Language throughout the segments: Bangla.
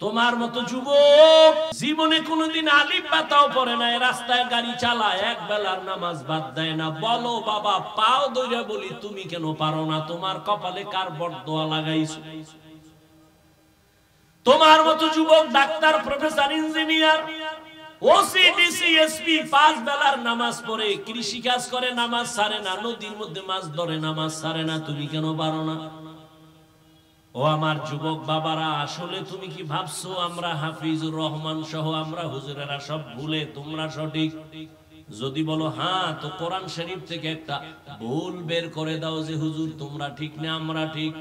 তোমার মতো যুবক জীবনে কোনোদিন আলিফ পাতাও পড়ে না, রাস্তায় গাড়ি চালায়, এক বেলার নামাজ বাদ দেয় না। বলো বাবা, পাও ধরে বলি, তুমি কেন পারো না? তোমার কপালে কার বরদোয়া লাগাইছো? তোমার মতো যুবক doctor, professor, engineer, OC, DC, SP, 5 বেলার নামাজ পড়ে, কৃষি কাজ করে, নামাজ ছাড়ে না, নদীর মধ্যে মাছ ধরে, নামাজ ছাড়ে না, তুমি কেন পারো না? ও আমার যুবক বাবারা, আসলে তুমি কি ভাবছো আমরা হাফিজুর রহমান সহ আমরা হুজুরেরা সব ভুলে, তোমরা সঠিক? যদি বলো হ্যাঁ, তো কোরআন শরীফ থেকে একটা ভুল বের করে দাও যে হুজুর তোমরা ঠিক না আমরা ঠিক।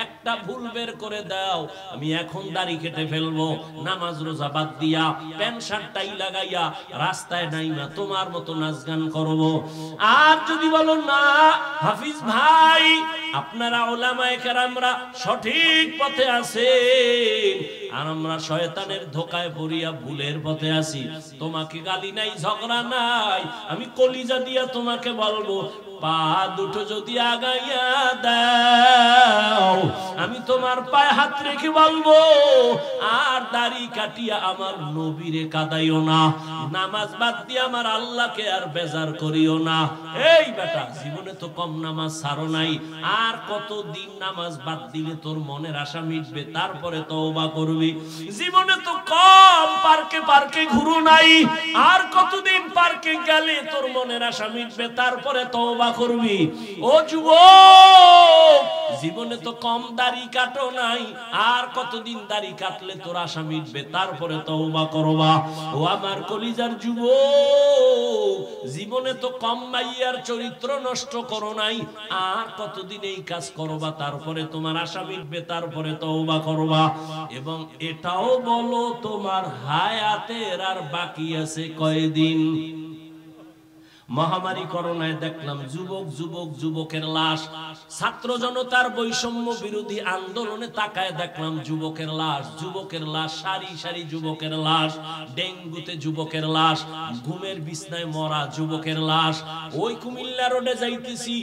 একটা ভুল বের করে দাও, আমি এখন দাড়ি কেটে ফেলবো, নামাজ রোজা বাদ দিয়া, প্যান্ট শার্ট টাই লাগাইয়া রাস্তায় নাইমা তোমার মতো নাচ গান করবো। আর যদি বলো না হাফিজ ভাই, আপনারা উলামায়ে কেরামরা সঠিক পথে আছেন আর আমরা শয়তানের ধোকায় পড়িয়া ভুলের পথে আছি, তোমাকে গালি নাই, ঝগড়া নাই, আমি কলিজা দিয়া তোমাকে বলবো, পা দুটো যদি আগাইয়া দাও, আমি তোমার পায়ে হাত রেখে বলবো, আর দাড়ি কাটিয়া আমার নবীরে কাঁদাইও না, নামাজ বাদ দিয়ে আমার আল্লাহকে আর বেজার করিও না। এই বেটা, জীবনে তো কম নামাজ ছাড়ো নাই, আর কতদিন নামাজ বাদ দিলে তোর মনের আশা মিটবে, তারপরে তওবা করবি? জীবনে তো কম পার্কে পার্কে ঘুরো নাই, আর কতদিন পার্কে গেলে তোর মনের আশা মিটবে, তারপরে তওবা করবি? ও যুবক, জীবনে তো কম দাড়ি কাটো নাই, আর কতদিন দাড়ি কাটলে তোর আশা মিটবে, তারপরে তওবা করবা? ও আমার কলিজার যুবক, জীবনে তো কম মাইয়ার চরিত্র নষ্ট করো নাই, আর কতদিন এই কাজ করবা, তারপরে তোমার আশা মিটবে, তারপরে তওবা করবা? এবং এটাও বলো, তোমার হায়াতের আর বাকি আছে কয়দিন? মহামারী করোনায় দেখলাম যুবকের লাশ, ছাত্র জনতার বৈষম্য বিরোধী আন্দোলনে তাকায় দেখলাম যুবকের লাশ, সারি সারি যুবকের লাশ, ডেঙ্গুতে যুবকের লাশ, ঘুমের বিছনায় মরা যুবকের লাশ। ওই কুমিল্লা রোডে যাইতেছি,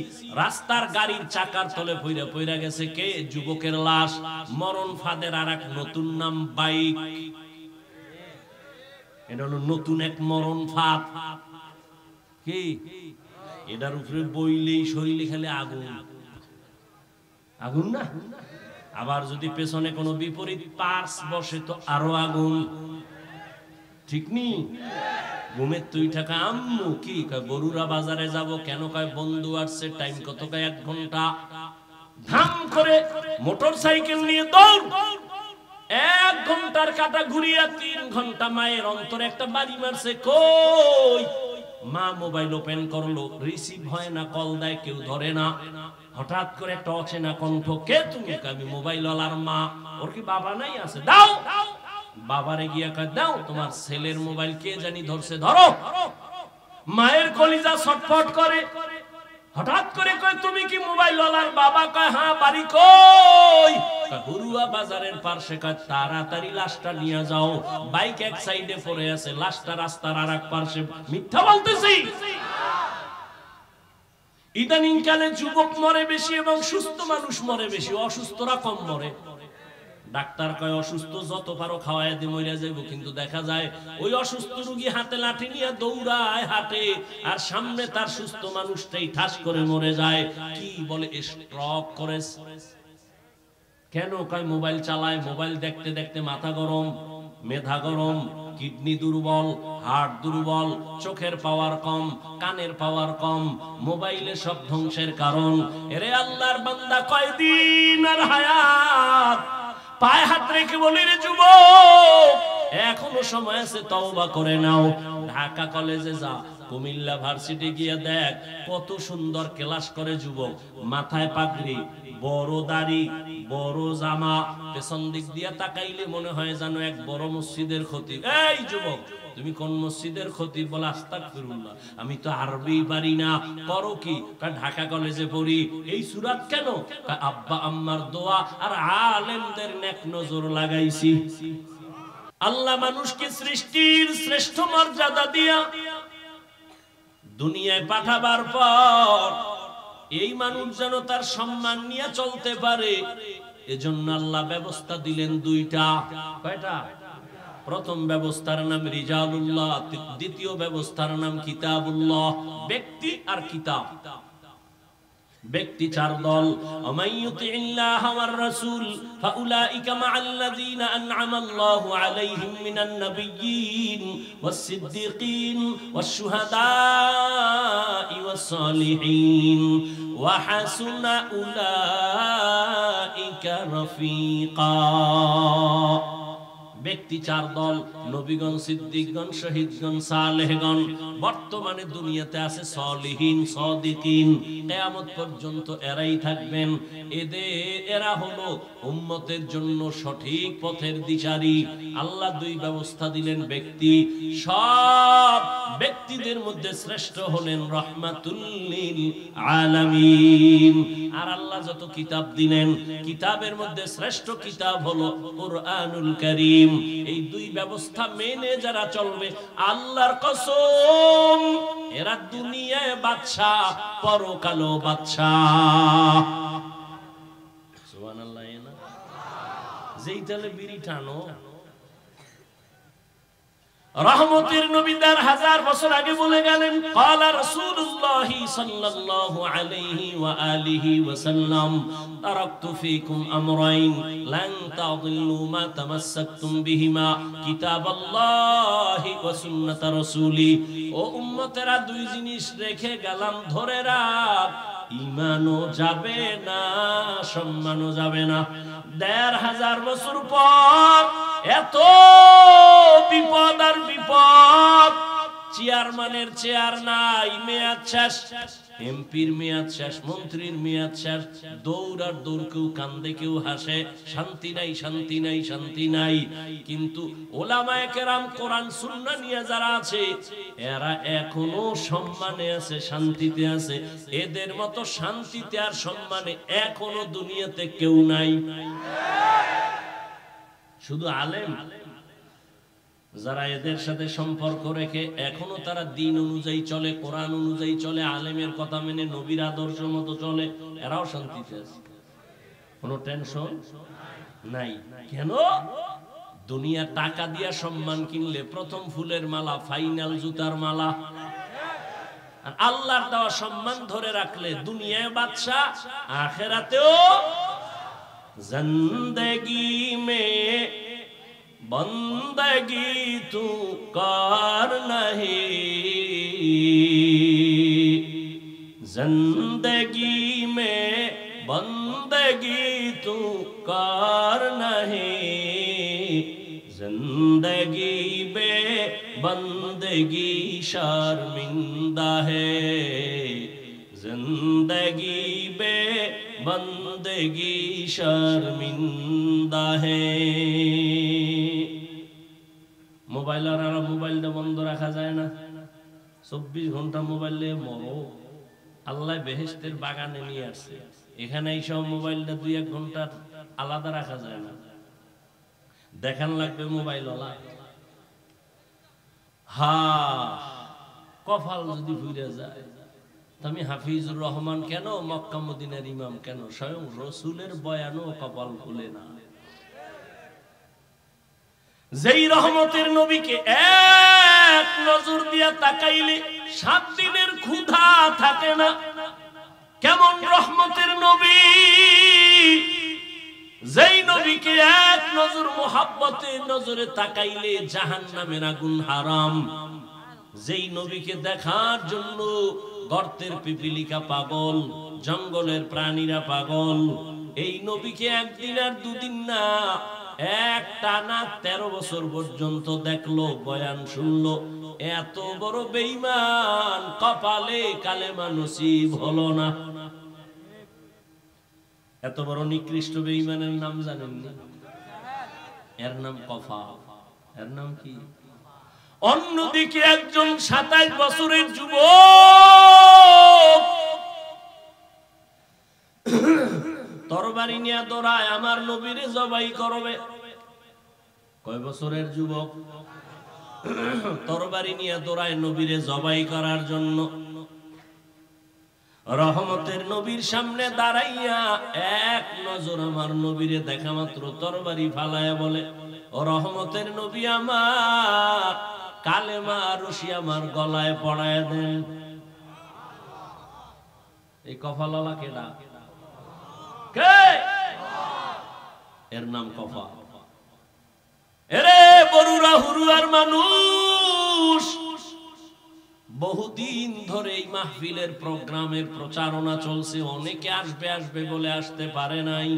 রাস্তার গাড়ির চাকার তলে পইরা গেছে কে? যুবকের লাশ। মরণ ফাঁদের আর এক নতুন নাম বাইক। এটা হলো নতুন এক মরণ ফাঁদ। কি এটার উপরে বইলেই শরীরে খেলে আগুন না? আবার যদি পেছনে কোনো বিপরীত পার্স বসে তো আরো আগুন, ঠিক নি? ঘুমের তুই টাকা আম্মু কি কয় বরুরা বাজারে যাব, কেন কয় বন্ধু আসছে, টাইম কত কয় 1 ঘন্টা। ধাম করে মোটর সাইকেল নিয়ে দৌড়, 1 ঘন্টার কাটা ঘুরিয়া 3 ঘন্টা মায়ের অন্তরে একটা বাড়ি মারছে। কই মা মোবাইল ওপেন করলো, রিসিভ হয় না, কল দেয় কেউ ধরে না। হঠাৎ করে একটা অচেনা কণ্ঠ, কে তুমি? আমি মোবাইল ওয়ালার মা। ওর কি বাবা নাই? আছে, দাও। বাবারে গিয়া কয় দাও, তোমার ছেলের মোবাইল কে জানি ধরছে, ধরো। মায়ের কলিজা ছটফট করে। হঠাৎ করে কয় তুমি কি মোবাইল ওয়ালার বাবা? কয় হ্যাঁ। বাড়ি কই? বরুয়া বাজারের পাশে। কয় তাড়াতাড়ি লাশটা নিয়ে যাও, বাইক এক সাইডে পড়ে আছে, লাশটা রাস্তার আরেক পাশে। মিথ্যা বলতেছি? ইদানিং কালে যুবক মরে বেশি এবং সুস্থ মানুষ মরে বেশি, অসুস্থরা কম মরে। ডাক্তার কয় অসুস্থ যত পারো খাওয়ায় দিয়ে মরে যাইব, কিন্তু দেখা যায় ওই অসুস্থ রোগী হাতে লাঠি নিয়ে দৌড়ায়, হাঁটে, আর সামনে তার সুস্থ মানুষটাই ঠাস করে মরে যায়। কি বলে? স্ট্রোক করে। কেন? কয় মোবাইল চালায়, মোবাইল দেখতে দেখতে মাথা গরম, মেধা গরম, কিডনি দুর্বল, হার্ট দুর্বল, চোখের পাওয়ার কম, কানের পাওয়ার কম, মোবাইলে সব ধ্বংসের কারণ। এরে আল্লাহর বান্দা, কয়দিন আর হায়াত? পায়ে হাত রেখে বলি রে যুবক, এখনো সময় আছে, তওবা করে নাও। ঢাকা কলেজে যা, কুমিল্লা ভার্সিটি গিয়ে দেখ, কত সুন্দর ক্লাস করে যুবক। মাথায় পাগড়ি, বড় দাড়ি, বড় জামা, পেছন দিক দিয়ে তাকাইলে মনে হয় যেন এক বড় মসজিদের খতিব। এই যুবক, তুমি কোন মসজিদের খতিব? বলে আস্তাগফিরুল্লাহ, আমি তো আরবি পারি না। করো কি? ঢাকা কলেজে পড়ি। এই সূরাত কেন? আব্বা আম্মার দোয়া আর আলেমদের নেক নজর লাগাইছি। আল্লাহ মানুষকে সৃষ্টির শ্রেষ্ঠ মর্যাদা দিয়া দুনিয়ায় পাঠাবার পর এই মানুষ যেন তার সম্মান নিয়ে চলতে পারে, এজন্য আল্লাহ ব্যবস্থা দিলেন দুইটা। কয়টা? প্রথম ব্যবস্থার নাম রিজালুল্লাহ, দ্বিতীয় ব্যবস্থার নাম কিতাবুল্লাহ। ব্যক্তি আর কিতাব। ব্যক্তি চার দল। আমাইয়ুতিল্লাহ ওয়ার রাসূল ফাউলাইকা মাআল্লাযীনা আন'আমাল্লাহু আলাইহিম মিনান নাবিয়্যিন ওয়াস-সিদ্দীকিন ওয়াশ-শুহাদা'i ওয়াস-সালিহিন ওয়া হাসুনা উলাইকা রাফীকা। ব্যক্তি চার দল, নবীগণ, সিদ্দিকগণ, শহীদগণ, সালেহগণ। বর্তমানে দুনিয়াতে আছে সলিহিন, সাদিকিন। কিয়ামত পর্যন্ত এরাই থাকবেন। এরা হলো উম্মতের জন্য সঠিক পথের দিশারি। আল্লাহ দুই ব্যবস্থা দিলেন। ব্যক্তি, সব ব্যক্তিদের মধ্যে শ্রেষ্ঠ হলেন রাহমাতুল লিল আলামিন। আর আল্লাহ যত কিতাব দিলেন, কিতাবের মধ্যে শ্রেষ্ঠ কিতাব হলো কুরআনুল কারীম। এই দুই ব্যবস্থা মেনে যারা চলবে, আল্লাহর কসম, এরা দুনিয়ায় বাদশা, পরকালেও বাদশা। সুবহানাল্লাহ। না যেই তালে বিড়ি টানো, রহমতের নবী ১,০০০ বছর আগে বলে গেলেন, ক্বালা রাসূলুল্লাহ সাল্লাল্লাহু আলাইহি ওয়া আলিহি ওয়া সাল্লাম, তারাকতু ফীকুম আমরাইন লান তাযিল্লু মা তামাসসাকতুম বিহিমা, কিতাবাল্লাহি ওয়া সুন্নাত রাসূলি। ও উম্মতেরা, দুই জিনিস রেখে গেলাম, ধরে রাখ, ঈমানও যাবে না, সম্মানও যাবে না। ১,৫০০ বছর পর এত বিপদ আর বিপদ। চেয়ারম্যানের চেয়ার নাই, মেয়াদ শেষ। এমপির মেয়াদ শেষ, মন্ত্রীর মেয়াদ শেষ। দৌড় আর দৌড়, কেউ কান্দে, কেউ হাসে। শান্তি নাই, শান্তি নাই, শান্তি নাই। কিন্তু ওলামায়ে কেরাম, কোরআন সুন্নাহ নিয়ে যারা আছে, এরা এখনো সম্মানে আছে, শান্তিতে আছে। এদের মতো শান্তিতে আর সম্মানে এখনো দুনিয়াতে কেউ নাই। শুধু আলেম যারা এদের সাথে সম্পর্ক রেখে এখনো তারা দিন অনুযায়ী চলে, কোরআন অনুযায়ী চলে, আলেমের কথা মেনে, নবীর আদর্শ মতো চলে, এরাও শান্তিতে আছে, কোনো টেনশন নাই। কেন? দুনিয়া টাকা দিয়া সম্মান কিনলে প্রথম ফুলের মালা, ফাইনাল জুতার মালা। আর আল্লাহর দেওয়া সম্মান ধরে রাখলে দুনিয়ায় বাদশা, আখিরাতেও। জিন্দেগি মে बंदगी तू कर नहीं, जिंदगी में बंदगी तू कर नहीं, जिंदगी बे बंदगी शर्मिंदा है, जिंदगी बे बंदगी शर्मिंदा है। মোবাইল আর মোবাইলটা বন্ধ রাখা যায় না। ২৪ ঘন্টা মোবাইল নিয়ে মরো। আল্লাহ বেহেশতের বাগানে নিয়ে আসছে, এখানে এই সব মোবাইলটা ২-১ ঘন্টা আলাদা রাখা যায় না। দেখান লাগবে মোবাইলওয়ালা। কপাল যদি ঘুরে যায়। আমি হাফিজুর রহমান কেন, মক্কা মদিনার ইমাম কেন, স্বয়ং রসুলের বয়ানও কপাল খুলে না। যেই রহমতের নবীকে এক নজর দিয়া তাকাইলে ৭ দিনের ক্ষুধা থাকে না, কেমন রহমতের নবী! যেই নবীকে এক নজর মোহাব্বতের নজরে তাকাইলে জাহান্নামের আগুন হারাম। যেই নবীকে দেখার জন্য গর্তের পিপিলিকা পাগল, জঙ্গলের প্রাণীরা পাগল। এই নবীকে একদিন আর দুদিন না, এক টানা ১৩ বছর পর্যন্ত দেখলো, বয়ান শুনলো। এত বড় বেঈমান, কপালে কালেমা নসিব হলো না। এত বড় নিকৃষ্ট বেঈমানের নাম জানেন না? এর নাম কফা। এর নাম কি? অন্যদিকে একজন ২৭ বছরের যুবক তরবারি নিয়ে দৌড়ায়, আমার নবীরে জবাই করবে। কয় বছরের যুবক? তরবারি নিয়ে দৌড়ায় নবীরে জবাই করার জন্য। রহমতের নবীর সামনে দাঁড়াইয়া এক নজর আমার নবীরে দেখা মাত্র তরবারি ফালায়া বলে, ও রহমতের নবী আমার, কালেমা রশি আমার গলায় পড়ায় দেন। এই কফালওয়ালা কেডা? কে? এর নাম কফা। এরে বরুরা হুরুয়ার মানুষ, বহুদিন ধরে এই মাহফিলের প্রোগ্রামের প্রচারণা চলছে, অনেকে আসবে আসবে বলে আসতে পারে নাই।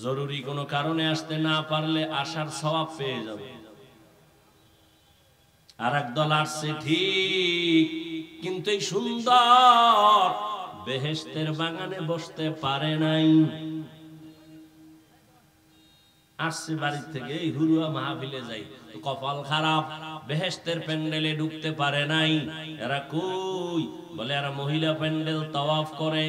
জরুরি কোনো কারণে আসতে না পারলে আসার সওয়াব পেয়ে যাবে। আর একদল আসছে ঠিক, কিন্তু এই সুন্দর বেহেশতের বাগানে বসতে পারে নাই। আসছে বাড়ি থেকে এই হুরুয়া মাহফিলে যাই, কপাল খারাপ, বেহেশতের প্যান্ডেলে ঢুকতে পারে নাই। এরা কই? বলে এরা মহিলা প্যান্ডেল তাওয়াফ করে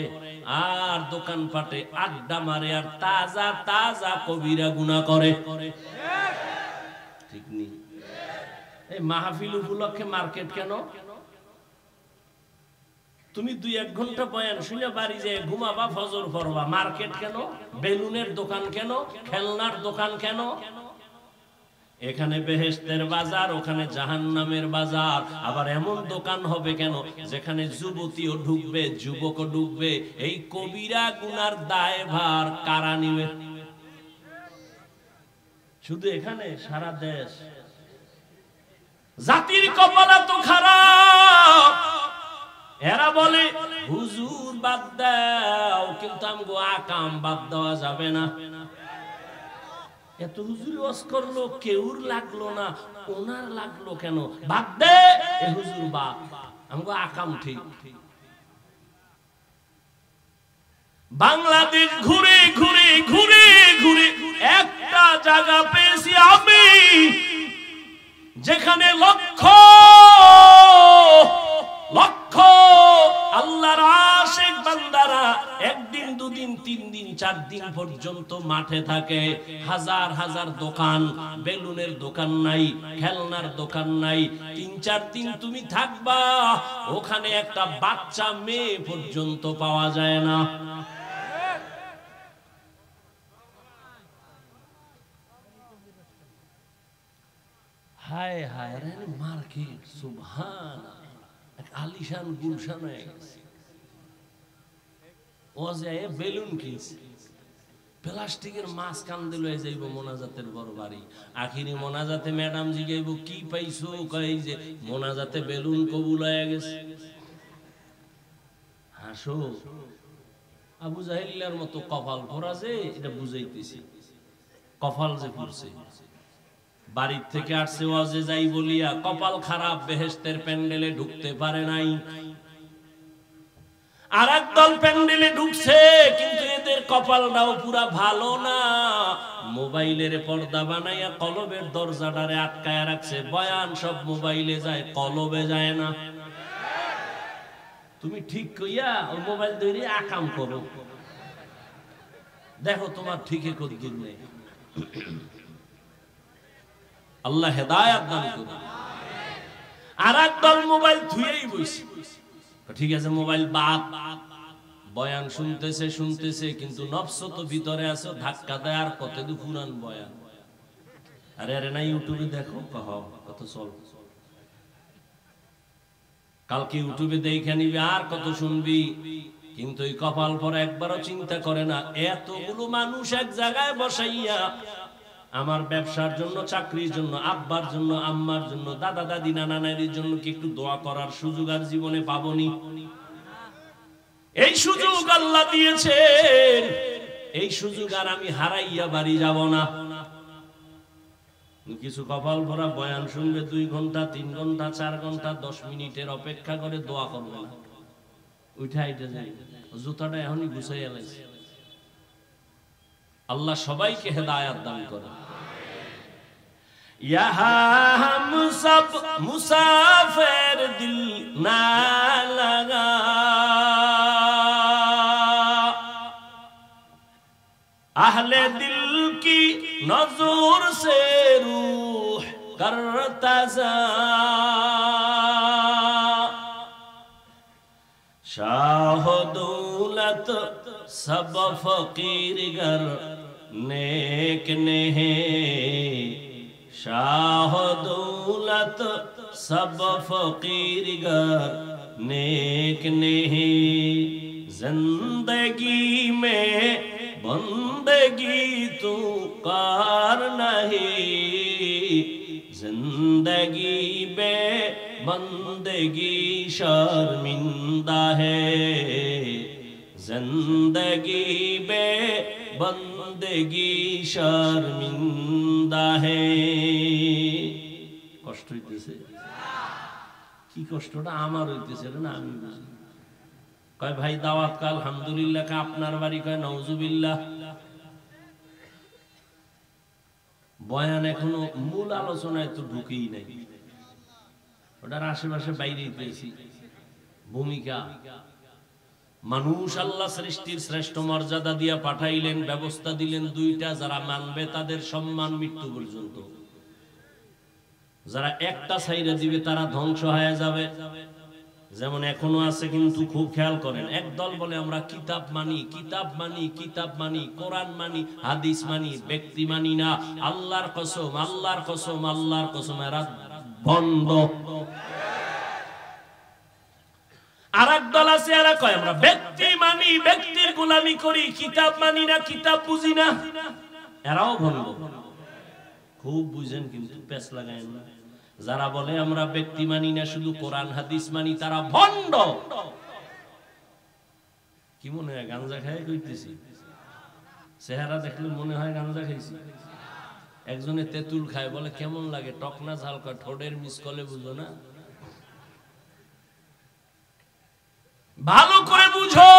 আর দোকানপাটে আড্ডা মারে আর তাজা তাজা কবিরা গুনাহ করে। ঠিক নেই? এই মাহফিল উপলক্ষে মার্কেট কেন? তুমি 2-1 ঘন্টা বয়ান শুনে বাড়ি যে ঘুমাবা, ফজর পড়বা, মার্কেট কেন? বেলুনের দোকান কেন? খেলনার দোকান কেন? এখানে বেহেশতের বাজার, ওখানে জাহান্নামের বাজার। আবার এমন দোকান হবে কেন যেখানে যুবতীও ঢুকবে, যুবকও ঢুকবে? এই কবিরা গুনার দায়ভার কারা নিবে? শুধু এখানে? সারা দেশ। জাতির কপাল তো খারাপ। এরা বলে হুজুর বাদ দাও, কিন্তু আমগো আকাম বাদ দেওয়া যাবে না। এত হুজুর ওয়াজ করলো, কেউর লাগলো না, ওনার লাগলো কেন? বাদ দে এ হুজুর বাদ, আমগো আকাম ঠিক। বাংলাদেশ ঘুরে ঘুরে ঘুরে ঘুরে একটা জায়গা পেয়েছি আমি, যেখানে লক্ষ লক্ষ আল্লাহর আশিক বান্দারা একদিন, 2 দিন, 3 দিন, 4 দিন পর্যন্ত মাঠে থাকে। হাজার হাজার দোকান, বেলুনের দোকান নাই, খেলনার দোকান নাই। 3-4 দিন তুমি থাকবা, ওখানে একটা বাচ্চা মেয়ে পর্যন্ত পাওয়া যায় না। হায় হায়, মার্কেট সুবহানাল্লাহ, আলিশান গুলশান হয়ে গেছে। ও যে বেলুন কিনছে, প্লাস্টিকের মাছ কান দিল যাইব মোনাজাতের বড় বাড়ি। আখিরি মোনাজাতে ম্যাডাম জিগাইব কি পাইছো? কই যে মোনাজাতে বেলুন কবুল হয়ে গেছে। হাসো, আবু জাহেলের মতো কপাল পরা যে, এটা বুঝাইতেছি, কপাল যে পড়ছে। বাড়ির থেকে আসছে ওয়াজে যাই বলিয়া কপাল খারাপ, বেহেশতের প্যান্ডেলে ঢুকতে পারে নাই। আর একদল প্যান্ডেলে ঢুকছে, কিন্তু এদের কপালটাও পুরা ভালো না। মোবাইলের পর্দা বানাইয়া কলবের দরজাটারে আটকায় রাখছে। বয়ান সব মোবাইলে যায়, কলবে যায় না। তুমি ঠিক কইয়া ওই মোবাইল ধরে আকাম করো, দেখো তোমার ঠিকই কদ্দুর নেই। আল্লাহ হেদায়েত দান করুন। আর একদল মোবাইল ধুয়েই বসে, ঠিক আছে মোবাইল বাদ, বয়ান শুনতেছে শুনতেছে, কিন্তু নফস তো ভিতরে আছে, ধাক্কা দেয় আর কত পুরান বয়ান। আরে আরে না ইউটিউবে দেখো, কহ কত চল, কালকে ইউটিউবে দেখে নিবি আর কত শুনবি। কিন্তু এই কপাল পরে একবারও চিন্তা করে না, এতগুলো মানুষ এক জায়গায় বসাইয়া আমার ব্যবসার জন্য, চাকরির জন্য, আব্বার জন্য, আম্মার জন্য, দাদা দাদি, নানা নানির জন্য কি একটু দোয়া করার সুযোগ আর জীবনে পাবনি? এই সুযোগ আল্লাহ দিয়েছেন, এই সুযোগ আর আমি হারাইয়া বাড়ি যাব না। কিছু কপাল ভরা বয়ান শুনবে 2 ঘন্টা, 3 ঘন্টা, 4 ঘন্টা, 10 মিনিটের অপেক্ষা করে দোয়া করবে না, উঠা আইটা যায়, জুতাটা এখনই গুছাইয়া লাইছে। আল্লাহ সবাইকে হেদায়েত দান করেন। यहाँ हम सब मुसाफिर दिल ना लगा, अहले दिल की नजर से रूह करता जा, शाह दौलत सब फकीर गर नेक नहीं, शाह दौलत सब फकीर गर नेक नहीं। जिंदगी में बंदगी तू कार नहीं, जिंदगी बे बंदगी शर्मिंदा है, जिंदगी बे बंदगी शर्मिंदा है। কষ্ট হইতেছে কি কষ্টটা আমার হইতেছে না আমি বুঝি। কয় ভাই দাওয়াত কাল আলহামদুলিল্লাহ, কা আপনার বাড়ি? কয় নাউজুবিল্লাহ। বয়ান এখনো মূল আলোচনায় তো ঢুকেই নাই, ওটার আশেপাশে বাইরে পেয়েছি। ভূমিকা মানুষ আল্লাহ সৃষ্টির শ্রেষ্ঠ মর্যাদা দিয়া পাঠাইলেন, ব্যবস্থা দিলেন দুইটা, যারা মানবে তাদের সম্মান মৃত্যু পর্যন্ত, যারা একটা ছাইরা দিবে তারা ধ্বংস হয়ে যাবে। যেমন এখনো আছে, কিন্তু খুব খেয়াল করেন, একদল বলে আমরা কিতাব মানি, কিতাব মানি, কিতাব মানি, কোরআন মানি, হাদিস মানি, ব্যক্তি মানি না। আল্লাহর কসম, আল্লাহর কসম, আল্লাহর কসম, এরা ভণ্ড। আর একদল আছে, এরা কয় আমরা ব্যক্তি মানি, ব্যক্তির গোলামি করি, কিতাব মানি না, কিতাব বুঝি না। এরাও ভণ্ড। খুব বুঝেন, কিন্তু পেছ লাগায় না। যারা বলে আমরা ব্যক্তি মানি না, শুধু কোরআন হাদিস মানি, তারা ভণ্ড। কি মনে হয় গাঞ্জা খায় কইতেছি? চেহারা দেখলে মনে হয় গাঞ্জা খাইছি। একজনে তেঁতুল খায়, বলে কেমন লাগে, টক না ঝাল? কয় ঠোঁটের মিস কলে বুঝো না। ভালো করে বুঝো,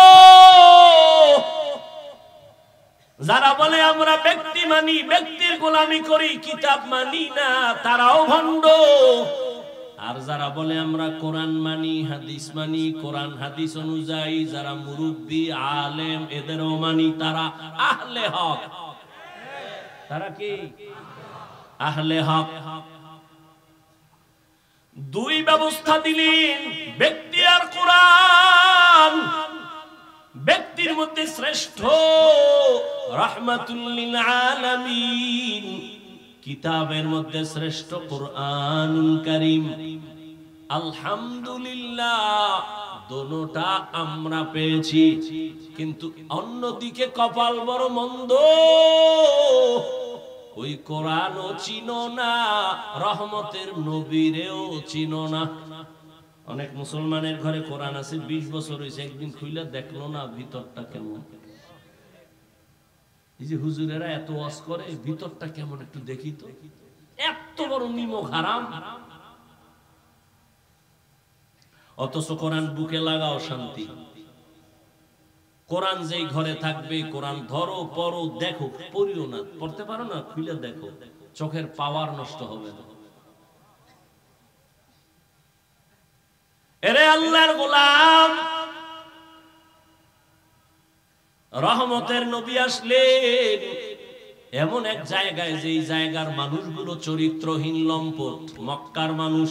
যারা বলে আমরা ব্যক্তি মানি, ব্যক্তির গোলামি করি, কিতাব মানি না, তারাও ভণ্ড। আর যারা বলে আমরা কোরআন মানি, হাদিস মানি, কোরআন হাদিস অনুযায়ী যারা মুরব্বী আলেম এদেরও মানি, তারা আহলে হক। তারা কি আহলে হক? দুই ব্যবস্থা দিলেন, ব্যক্তি আর কোরআন। ব্যক্তির মধ্যে শ্রেষ্ঠ রাহমাতুল লিল আলামিন, কিতাবের মধ্যে শ্রেষ্ঠ কুরআনুল কারীম। আলহামদুলিল্লাহ, দোনোটা আমরা পেয়েছি, কিন্তু অন্যদিকে কপাল বড় মন্দ। ওই কোরআনও চিনো না, রহমতের নবীরেও চিনো না। অনেক মুসলমানের ঘরে কোরআন আছে, 20 বছর হয়েছে, একদিন খুইলা দেখলো না ভিতরটা কেমন। এই যে হুজুরেরা এত ওয়াজ করে, ভিতরটা কেমন একটু দেখি তো। এত বড় নিমক হারাম, অথচ কোরআন বুকে লাগাও শান্তি। কোরআন যেই ঘরে থাকবে, কোরআন ধরো, পড়ো, দেখো, পড়িও না, পড়তে পারো না, খুলে দেখো, চোখের পাওয়ার নষ্ট হবে না। এরে আল্লাহর গোলাম, রহমতের নবী আসলেন এমন এক জায়গায়, যেই জায়গার মানুষগুলো চরিত্রহীন, লম্পট। মক্কার মানুষ,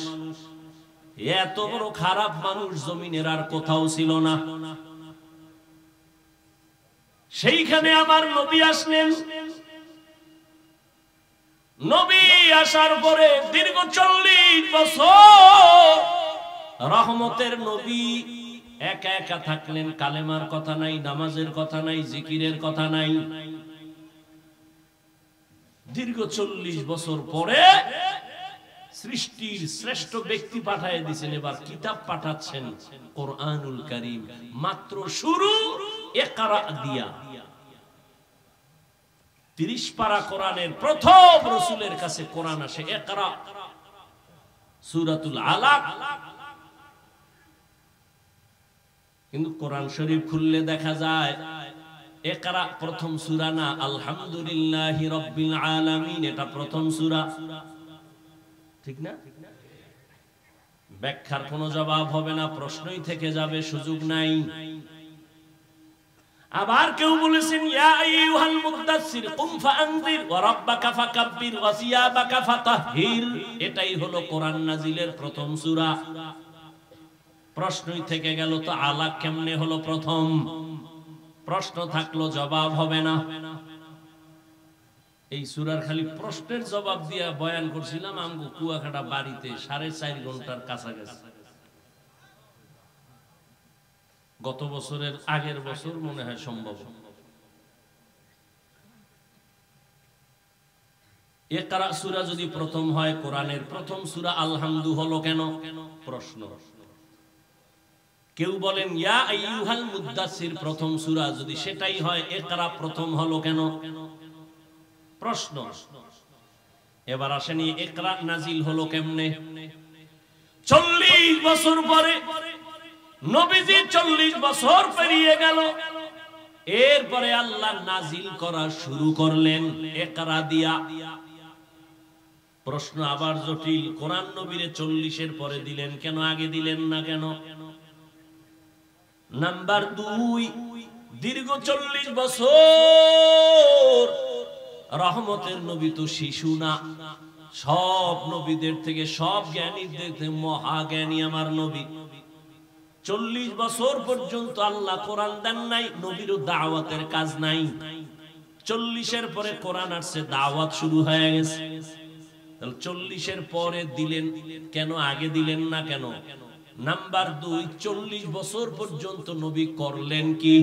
এত বড় খারাপ মানুষ জমিনের আর কোথাও ছিল না। সেইখানে আমার নবী আসলেন। নবী আসার পরে দীর্ঘ 40 বছর রহমতের নবী একা একা থাকলেন। কালেমার কথা নাই, নামাজের কথা নাই, জিকিরের কথা নাই। দীর্ঘ 40 বছর পরে সৃষ্টির শ্রেষ্ঠ ব্যক্তি পাঠিয়ে দিয়েছেন। এবার কিতাব পাঠাচ্ছেন, কোরআনুল কারীম। মাত্র শুরু ইকরা দিয়া। 30 পারা কোরআনের প্রথম রাসূলের কাছে কোরআন আসে, ইকরা, সূরাতুল আলাক। কিন্তু কোরআন শরীফ খুললে দেখা যায় ইকরা প্রথম সূরা না, আলহামদুলিল্লাহি রাব্বিল আলামিন এটা প্রথম সূরা। ঠিক না? ব্যাখ্যার কোনো জবাব হবে না, প্রশ্নই থেকে যাবে, সুযোগ নাই। আবার কেউ বলেছেন ইয়া আইয়ুহাল মুদাসসির কুম ফাআনজির ওয়া রাব্বাকা ফাকাব্বির ওয়া সিয়াবাকা ফাতাহহির। এটাই হলো কোরআন নাজিলের প্রথম সূরা। প্রশ্নই থেকে গেল, তো আলাক কেমনে হলো প্রথম? প্রশ্ন থাকলো, জবাব হবে না। এই সূরার খালি প্রশ্নের জবাব দিয়া বয়ান করছিলাম আমগো কুয়াকাটা বাড়িতে 4.5 ঘন্টার কাছাকাছি। গত বছরের আগের বছর মনে হয় সম্ভব। ইকরা সূরা যদি প্রথম হয়, কোরআনের প্রথম সূরা আলহামদু হলো কেন? প্রশ্ন। কেউ বলেন ইয়া আইয়ুহাল মুদ্দাসসির প্রথম সূরা, যদি সেটাই হয় ইকরা প্রথম হলো কেন? প্রশ্ন। এবার আসেনি ইকরা নাজিল হলো কেমনে? 40 বছর পরে নবীজি 40 বছর পেরিয়ে গেল, এরপরে আল্লাহ নাজিল করা শুরু করলেন ইকরা দিয়া। প্রশ্ন আবার জটিল, কোরআন নবীরে 40-এর পরে দিলেন কেন, আগে দিলেন না কেন? নাম্বার 2, দীর্ঘ 40 বছর রহমতের নবী তো শিশু না, সব নবীদের থেকে, সব জ্ঞানীদের থেকে মহাজ্ঞানী আমার নবী। 40 বছর পর্যন্ত আল্লাহ কোরআন দেন নাই, নবীরও দাওয়াতের কাজ নাই। 40-এর পরে কোরআন আসছে, দাওয়াত শুরু হয়ে গেছে। 40-এর পরে দিলেন কেন, আগে দিলেন না কেন? নাম্বার 2, 40 বছর পর্যন্ত নবী করলেন কি?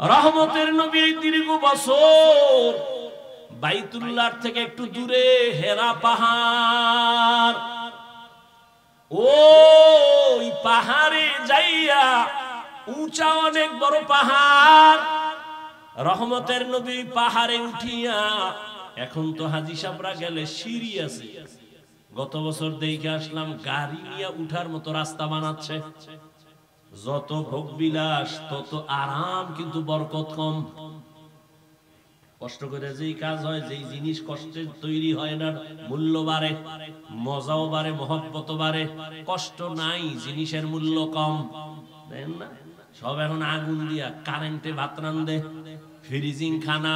রহমতের নবী দীর্ঘ বছর বাইতুল্লাহ থেকে একটু দূরে হেরা পাহাড়, ওই পাহাড়ে যাইয়া, উঁচা অনেক বড় পাহাড়, রহমতের নবী পাহাড়ে উঠিয়া, এখন তো হাজী সাহেবরা গেলে সিঁড়ি আছে, গত বছর দেখে আসলাম গাড়ি নিয়ে উঠার মতো রাস্তা বানাচ্ছে। যত ভোগ বিলাস তত আরাম, কিন্তু বরকত কম। কষ্ট করে যেই কাজ হয়, যেই জিনিস কষ্টে তৈরি হয় না, মূল্য বাড়ে, মজাও বাড়ে, মহব্বত বাড়ে। কষ্ট নাই, জিনিসের মূল্য কম। দেখেন না, সব এখন আগুন দিয়া কারেন্টে ভাত রান্ধে, ফ্রিজিং খানা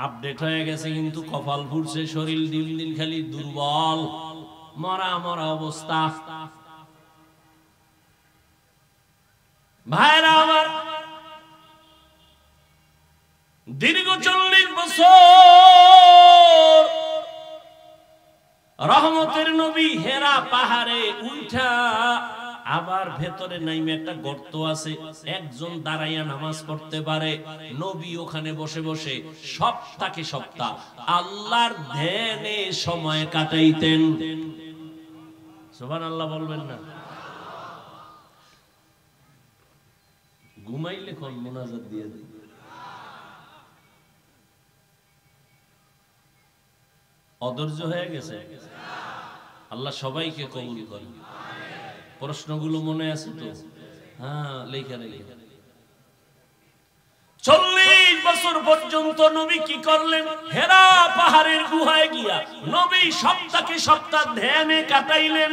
আপডেট হয়ে গেছে, কিন্তু কপাল ফুটছে, শরীর দিন দিন খালি দুর্বল, মরা মরা অবস্থা। ভাইরা আমার, দীর্ঘ 40 বছর রহমতের নবী হেরা পাহাড়ে উঠা, আবার ভেতরে নাইমে একটা গর্ত আছে, একজন দাঁড়াইয়া নামাজ পড়তে পারে। নবী ওখানে বসে বসে সপ্তাহে সপ্তাহ আল্লাহর ধ্যানে সময় কাটাইতেন। সুবহানাল্লাহ বলবেন না? ঘুমাইলে কোন মুনাজাত দিয়ে দেয়। অধৈর্য হয়ে গেছে? আল্লাহ সবাইকে কবুল করেন। প্রশ্নগুলো মনে আছে তো? হ্যাঁ, লেখা রেখে। 40 বছর পর্যন্ত নবী কি করলেন? হেরা পাহাড়ের গুহায় গিয়া নবী সপ্তাহে সপ্তাহ ধ্যানে কাটাইলেন,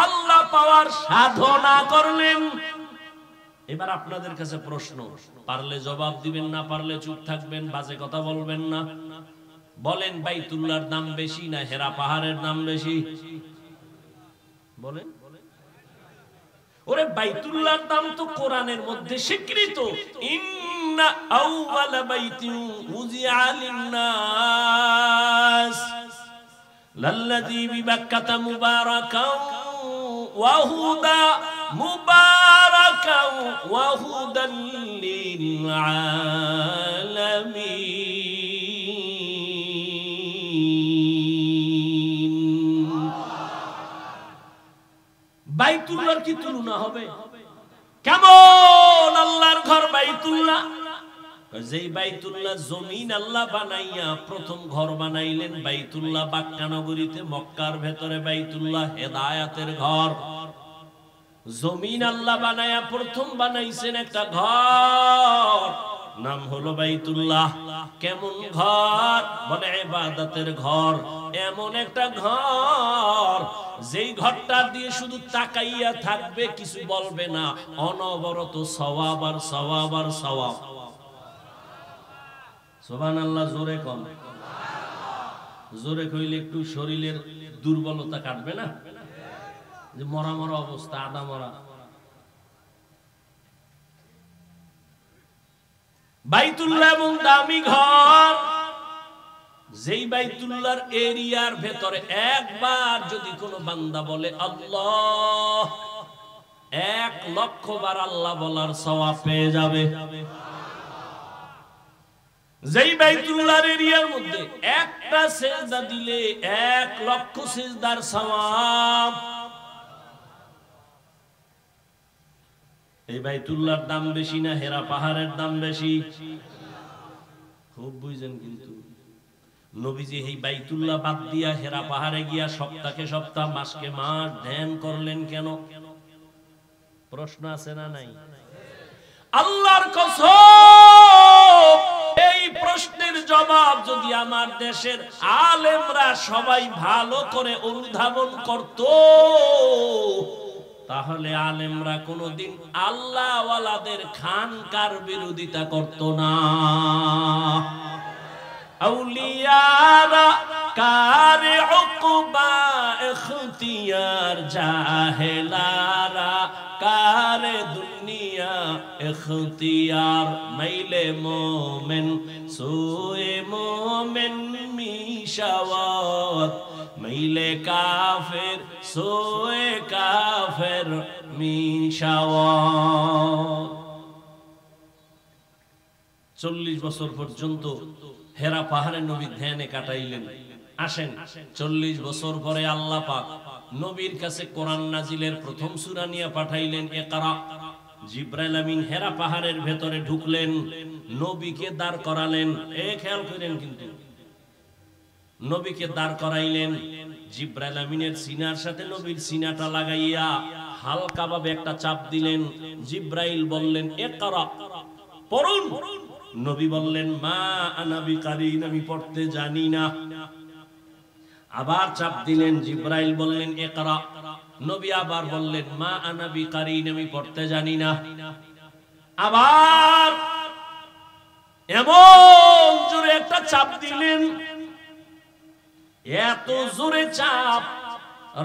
আল্লাহ পাওয়ার সাধনা করলেন। এবার আপনাদের কাছে প্রশ্ন, পারলে জবাব দিবেন, না পারলে চুপ থাকবেন, বাজে কথা বলবেন না। বলেন, বাইতুল্লাহর দাম বেশি না হেরা পাহাড়ের দাম বেশি? বলেন। ওরে, বাইতুল্লাহর দাম তো কোরআনের মধ্যে স্বীকৃত। ইন্না আউওয়ালা বাইতিন উযিআ লিন-নাস লাল্লাযী বিবাক্কাতা মুবারাকান ওয়া হুদা মুবারাকান ওয়া হুদাল লিল আলামিন। বাইতুল্লাহর কি তুলনা হবে? কেমন আল্লাহর ঘর বাইতুল্লাহ? যেই বাইতুল্লাহ জমিন আল্লাহ বানাইয়া প্রথম ঘর বানাইলেন বাইতুল্লাহ বাক্কা নগরীতে, মক্কার ভেতরে বাইতুল্লাহ হেদায়াতের ঘর। জমিন আল্লাহ বানাইয়া প্রথম বানাইছেন একটা ঘর, নাম হলো বাইতুল্লাহ। কেমন ঘর? বলে ইবাদতের ঘর। এমন একটা ঘর যেই ঘরটা দিয়ে শুধু তাকাইয়া থাকবে, কিছু বলবে না, অনবরত সওয়াব আর সওয়াব আর সওয়াব। সুবহানাল্লাহ জোরে কম। জোরে কইলে একটু শরীরের দুর্বলতা কাটবে না? যে মরা মরা অবস্থা, আদা মরা। বাইতুল্লাহ এবং দামি ঘর, যেই বাইতুল্লাহর এরিয়ার ভেতরে একবার যদি কোনো বান্দা বলে আল্লাহ, 1,00,000 বার আল্লাহ বলার সওয়াব পেয়ে যাবে। যেই বাইতুল্লাহর এরিয়ার মধ্যে একটা সিজদা দিলে 1,00,000 সিজদার সওয়াব। এই বাইতুল্লাহর দাম বেশি না হেরা পাহাড়ের দাম বেশি? খুব বুঝেন। কিন্তু নবীজি এই বাইতুল্লাহ বাদ দিয়া হেরা পাহাড়ে গিয়া সপ্তাহে সপ্তাহ, মাসকে মাস ধ্যান করলেন কেন? প্রশ্ন আছে না নাই? আল্লাহর কসম, এই প্রশ্নের জবাব যদি আমার দেশের আলেমরা সবাই ভালো করে অনুধাবন করত, তাহলে আলেমরা কোনদিন আল্লাহওয়ালাদের খানকার বিরোধিতা করত না। আউলিয়ারা কারে উকবা ইখতিয়ার, জাহেলারা কারে দুনিয়া ইখতিয়ার। মাইলে মোমেন সোয়ে মোমেন মিশাওয়াত, মাইলে কাফের সোয়ে কাফের মিশাওয়াত। 40 বছর পর্যন্ত হেরা পাহাড়ে নবী ধ্যানে কাটাইলেন। আসেন 40 বছর পরে আল্লাহ পাক নবীর কাছে কোরআন নাজিলের প্রথম সূরা নিয়ে পাঠাইলেন, ইকরা। জিবরাইল আমিন হেরা পাহাড়ের ভেতরে ঢুকলেন, নবীকে দাঁড় করালেন। খেয়াল করেন, কিন্তু নবীকে দাঁড় করাইলেন, জিবরাইল আমিনের সিনার সাথে নবীর সিনাটা লাগাইয়া হালকা ভাবে একটা চাপ দিলেন। জিবরাইল বললেন, ইকরা, পড়ুন। নবী বললেন, মা আনা বিকারিন, আমি পড়তে জানি না। আবার চাপ দিলেন, জিবরাইল বললেন, ইকরা। নবী আবার বললেন, মা আনা বিকারিন, আমি পড়তে জানি না। আবার এমন জোরে একটা চাপ দিলেন, এত জোরে চাপ,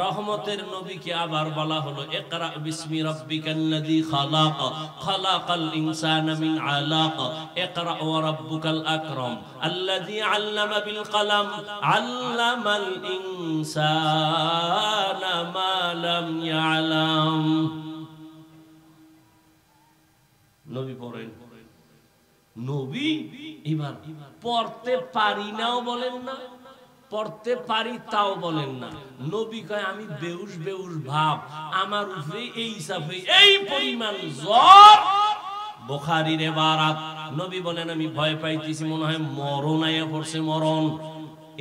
রহমতের নবীকে আবার বলা হলো, ইকরা বিসমি রাব্বিকাল্লাযী খালাক, খালাকাল ইনসানা মিন আলাক, ইকরা ওয়া রাব্বুকাল আকরাম, আল্লাযী আল্লামা বিল কলম, আল্লামাল ইনসানা মা লাম ইয়ালাম। নবী পড়েন। নবী এবার পড়তে পারি নাও বলেন না, পড়তে পারি তাও বলেন না। নবী কয়, আমি বেউস বেউস ভাব, আমার উপরে এই সাফে এই পরিমাণ জ্বর। বুখারীর ইবারাত, নবী বলেন, আমি ভয় পাইতেছি, মনে হয় মরণ আয়া পড়ছে, মরণ।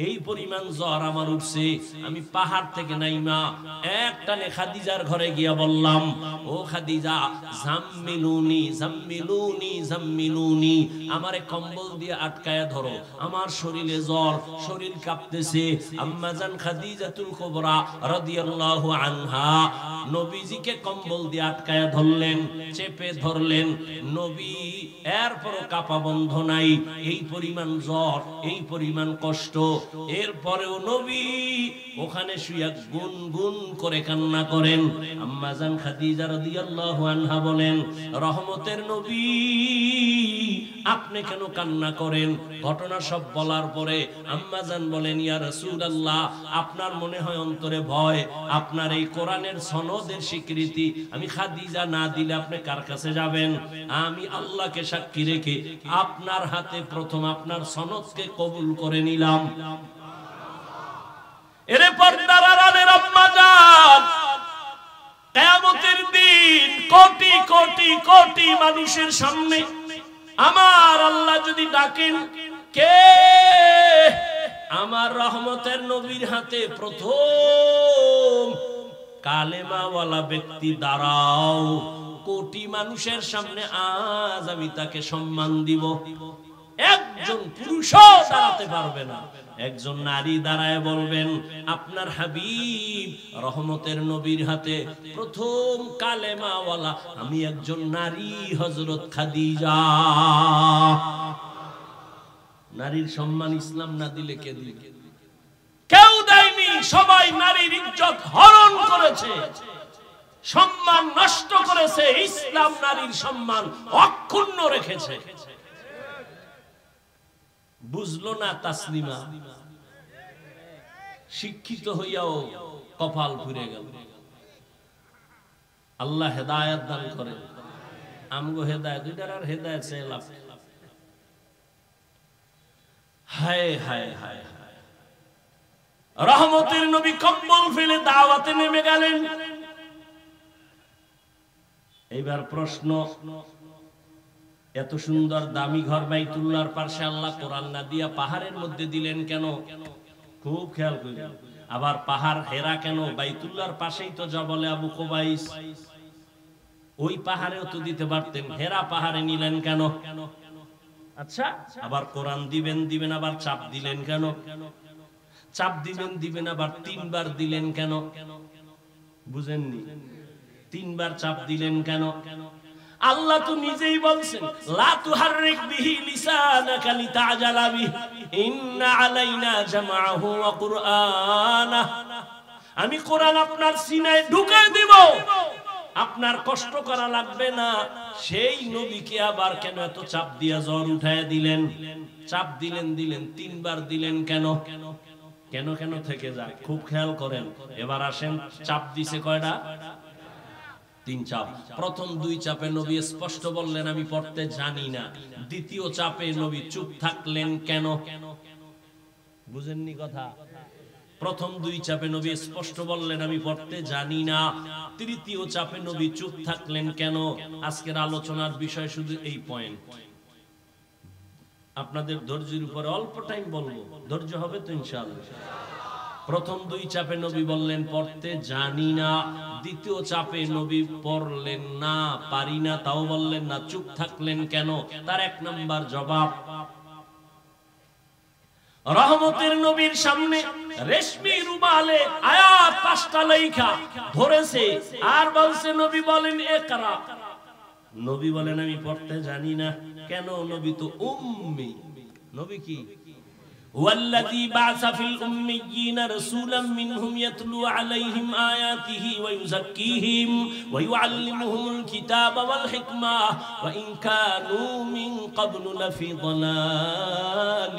এই পরিমাণ জ্বর আমার উঠছে। আমি পাহাড় থেকে নাইমা একটানে খাদিজার ঘরে গিয়া বললাম, ও খাদিজা, জাম্মিলুনি জাম্মিলুনি জাম্মিলুনি, আমারে কম্বল দিয়ে আটকায়া ধরো, আমার শরীরে জ্বর, শরীর কাঁপতেছে। আম্মা জান খাদিজাতুল কুবরা রাদিয়াল্লাহু আনহা নবীজিকে কম্বল দিয়ে আটকায়া ধরলেন, চেপে ধরলেন। নবী এরপরও কাঁপা বন্ধ নাই, এই পরিমাণ জ্বর, এই পরিমাণ কষ্ট। এরপরেও নবী ওখানে শুয়ে গুনগুন করে কান্না করেন। আম্মা জান খাদিজা রাদিয়াল্লাহু আনহা বলেন, রহমতের নবী, আপনি কেন কান্না করেন? ঘটনা সব বলার পরে আম্মা জান বলেন, ইয়া রাসূলুল্লাহ, আপনার মনে হয় অন্তরে ভয়, আপনার এই কোরআনের সনদের স্বীকৃতি আমি খাদিজা না দিলে আপনি কার কাছে যাবেন? আমি আল্লাহকে সাক্ষী রেখে আপনার হাতে প্রথম আপনার সনদকে কবুল করে নিলাম। এরে পর্দার আড়ালের আম্মা জান, কিয়ামতের দিন কোটি কোটি কোটি মানুষের সামনে আমার আল্লাহ যদি ডাকেন, কে আমার রহমতের নবীর হাতে প্রথম কালেমাওয়ালা ব্যক্তি দাঁড়াও, কোটি মানুষের সামনে আজ আমি তাকে সম্মান দিব। একজন পুরুষও দাঁড়াতে পারবে না, একজন নারী দাঁড়ায় বলবেন, আপনার হাবিব রহমতের নবীর হাতে প্রথম কালেমাওয়ালা আমি একজন নারী, হযরত খাদিজা। নারীর সম্মান ইসলাম না দিলে কে দিবে? কেউ দেয়নি, সবাই নারীর ইজ্জত হরণ করেছে। সম্মান নষ্ট করেছে, ইসলাম নারীর সম্মান অক্ষুণ্ণ রেখেছে। বুঝলো না তাসলিমা, শিক্ষিত হইয়াও কপাল ঘুরে গেল। আল্লাহ হেদায়েত দান করেন। আমগো হেদায়েত, দুইটার আর হেদায়েত চাই লাভ। হায় হায় হায় হায়, রহমতের নবী কম্বল ফেলে দাওয়াতে নেমে গেলেন। এইবার প্রশ্ন, এত সুন্দর দামি ঘর বাইতুল্লাহর পাশে আল্লাহ কোরআন না দিয়া পাহাড়ের মধ্যে দিলেন কেন? খুব খেয়াল করি। আবার পাহাড় হেরা কেন? বাইতুল্লাহর পাশেই তো জবলে আবু কুবাইস, ওই পাহাড়েও তো দিতে পারতেন, হেরা পাহাড়ে নিলেন কেন? আচ্ছা, আবার কোরআন দিবেন আবার চাপ দিলেন কেন? চাপ দিবেন আবার 3 বার দিলেন কেন? বুঝেননি? 3 বার চাপ দিলেন কেন? আল্লাহ তো নিজেই বলছেন, লা তুহাররিক বিহি লিসানাকা লিতাজালা বিহি ইন্না আলাইনা জামাআহু ওয়া কুরআনা। আমি কোরআন আপনার সিনায় ঢুকায় দিব, আপনার কষ্ট করা লাগবে না। সেই নবীকে আবার কেন এত চাপ দিয়া জ্বর উঠায় দিলেন? চাপ দিলেন 3 বার দিলেন কেন? কেন কেন থেকে যায়, খুব খেয়াল করেন। এবার আসেন, চাপ দিছে কয়টা? 3 চাপ। প্রথম 2 চাপে নবী স্পষ্ট বললেন আমি পড়তে জানি না। দ্বিতীয় চাপে নবী চুপ থাকলেন কেন? বুঝেননি কথা? প্রথম 2 চাপে নবী স্পষ্ট বললেন আমি পড়তে জানি না। তৃতীয় চাপে নবী চুপ থাকলেন কেন? আজকের আলোচনার বিষয় শুধু এই পয়েন্ট। আপনাদের ধৈর্যের উপরে অল্প টাইম বলবো, ধৈর্য হবে তো ইনশাআল্লাহ। প্রথম 2 চাপে নবী বললেন পড়তে জানি না। দ্বিতীয় চাপে নবী পড়লেন না, পারি না, তাও বললেন না। চুপ থাকলেন কেন? তার 1 নাম্বার জবাব, রহমতের নবীর সামনে রেশমি রুমালে আয়াত 5টা লেখা ধরেছে, আর বলছে নবী বলেন ইকরা। নবী বলেন আমি পড়তে জানি না। কেন? নবী তো উম্মি। নবী কি? والذي بعث في الأميين رسولا منهم يتلو عليهم آياته ويزكيهم ويعلمهم الكتاب والحكمة وإن كانوا من قبل لفي ضلال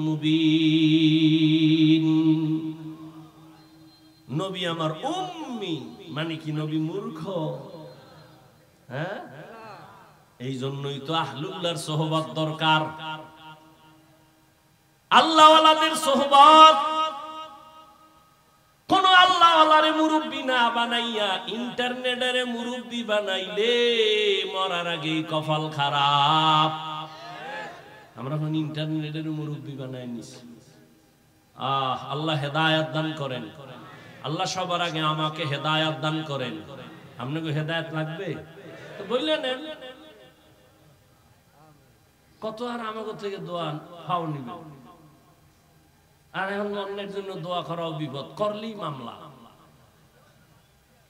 مبين। নবী আমার উম্মি, মানে কি নবী মূর্খ? হ্যাঁ, এই জন্যই তো আহলুল্লাহর সোহবত দরকার, আল্লাহওয়ালাদের সোহবত। কোন আল্লাহওয়ালারে মুরব্বি না বানাইয়া ইন্টারনেটের মুরব্বি বানাইলে মরার আগেই কপাল খারাপ। আমরা এখন ইন্টারনেটের মুরব্বি বানাই নিছি। আল্লাহ হেদায়েত দান করেন। আল্লাহ সবার আগে আমাকে হেদায়েত দান করেন। আপনাকে হেদায়েত লাগবে তো বললেন, কত আর আমাকে থেকে দোয়া পাও নিবে। আর এখন অন্যের জন্য দোয়া করাও বিপদ, করলেই মামলা।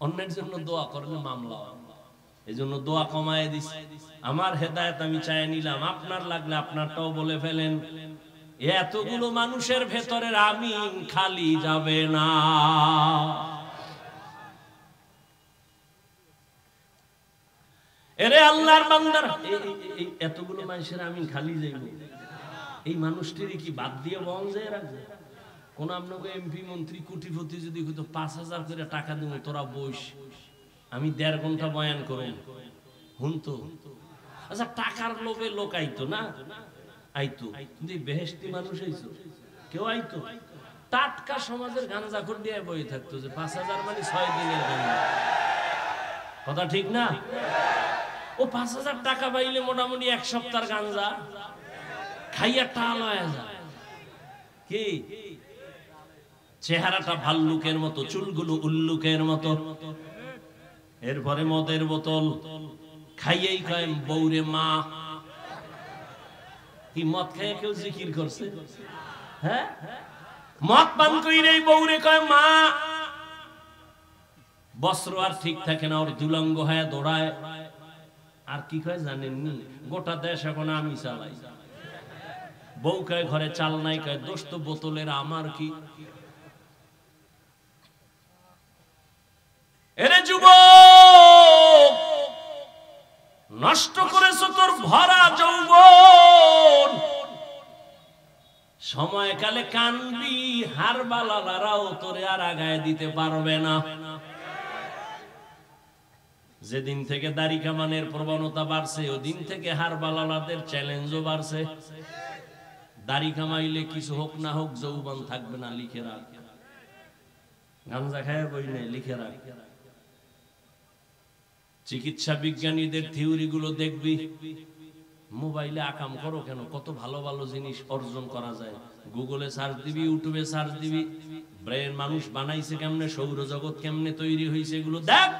অন্যের জন্য দোয়া করলে মামলা। এই জন্য দোয়া কমায় দিছি। আমার হেদায়েত আমি চাই নিলাম, আপনার লাগলে আপনারটাও বলে ফেলেন। এতগুলো মানুষের ভেতরের আমিন খালি যাবে না। এরে আল্লাহর বান্দারা, এতগুলো মানুষের আমিন খালি যাইব, এই মানুষটির কি বাদ দিয়ে বন যায় রাখবে? কোন আপনাকে এমপি মন্ত্রী কোটিপতি যদি হইতো 5000 করে টাকা দিব, তোরা বস, আমি 1.5 ঘন্টা বয়ান করুন, হুনতো। আচ্ছা, টাকার লোভে লোক আইতো না? আইতো, কিন্তু বেহেশতি মানুষ আইতো? কেউ আইতো? টাটকা সমাজের গাঁজাখোর দিয়ে বই থাকতো যে 5000 মানে 6 দিনের গাঁজা। কথা ঠিক না? ও 5000 টাকা পাইলে মোটামুটি 1 সপ্তাহের গাঁজা খাইয়া টাল হয়ে যায়। কি চেহারাটা ভাল্লুকের মতো, চুলগুলো উল্লুকের মতো। এরপরে মদের বোতল খাইয়েই কয় বৌরে মা। কি মদ খাইয়ে কেউ জিকির করছে? হ্যাঁ, মদ পান কইরেই বৌরে কয় মা। বস্ত্র আর ঠিক থাকে না, ওর দুলঙ্গ হয়ে দৌড়ায়। আর কি কয় জানেননি? গোটা দেশ এখন আমি চালাই। বউ কয় ঘরে চাল নাই, কয় দোষ তো বোতলের, আমার কি? এরে যুবক, নষ্ট করেছো তোর ভরা যৌবন। সময়কালে কানবি, হারবালারাও তোরে আর আগায় দিতে পারবে না। যেদিন থেকে দাড়ি কামানের প্রবণতা বাড়ছে, ওদিন থেকে হারবালালাদের চ্যালেঞ্জও বাড়ছে। দাড়ি কামাইলে কিছু হোক না হোক যৌবন থাকবে না, লিখে রাখ। গাঞ্জা খায় বই নেই, লিখে রাখ। চিকিৎসা বিজ্ঞানীদের থিওরি গুলো দেখবি। মোবাইলে আকাম করো কেন? কত ভালো ভালো জিনিস অর্জন করা যায়। গুগলে সার্চ দিবি, ইউটিউবে সার্চ দিবি, ব্রেন মানুষ বানাইছে কেমনে, সৌরজগৎ কেমনে তৈরি হয়েছে, এগুলো দেখ।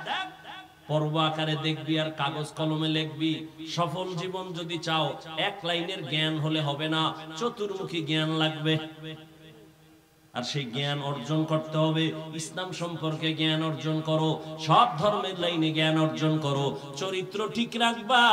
পর্ব আকারে দেখবি আর কাগজ কলমে লিখবি। সফল জীবন যদি চাও, এক লাইনের জ্ঞান হলে হবে না, চতুর্মুখী জ্ঞান লাগবে। আর সেই জ্ঞান অর্জন করতে হবে। ইসলাম সম্পর্কে জ্ঞান অর্জন করো, সব ধর্মের লাইনে জ্ঞান অর্জন করো, চরিত্র ঠিক রাখবা।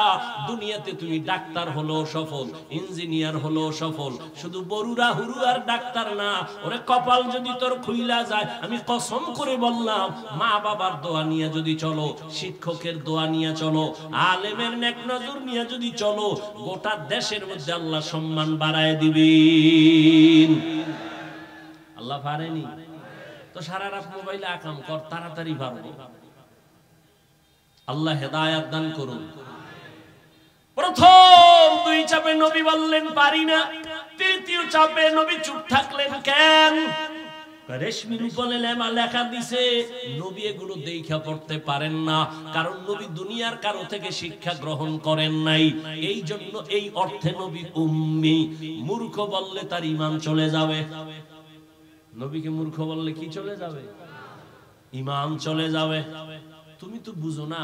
দুনিয়াতে তুমি ডাক্তার হলো সফল, ইঞ্জিনিয়ার হলো সফল। শুধু বরুরা হুরু আর ডাক্তার না, ওরে কপাল যদি তোর খুইলা যায়, আমি কসম করে বললাম, মা বাবার দোয়া নিয়ে যদি চলো, শিক্ষকের দোয়া নিয়ে চলো, আলেমের নেক নজর নিয়ে যদি চলো, গোটা দেশের মধ্যে আল্লাহ সম্মান বাড়ায় দিবেন। আল্লাহ পারেনি তো সারা রাত মোবাইলে আকাম কর, তাড়াতাড়ি পারবো। আল্লাহ হেদায়েত দান করুন। প্রথম দুই চাপে নবী বললেন পারি না, তৃতীয় চাপে নবী চুপ থাকলেন কেন? রেশমির উপরে লেখা দিছে, নবী এগুলো দেখা পড়তে পারেন না, কারণ নবী দুনিয়ার কারো থেকে শিক্ষা গ্রহণ করেন নাই। এই জন্য এই অর্থে নবী উম্মি। মূর্খ বললে তার ঈমান চলে যাবে। নবীকে মূর্খ বললে কি চলে যাবে? ঈমান চলে যাবে। তুমি তো বুঝো না।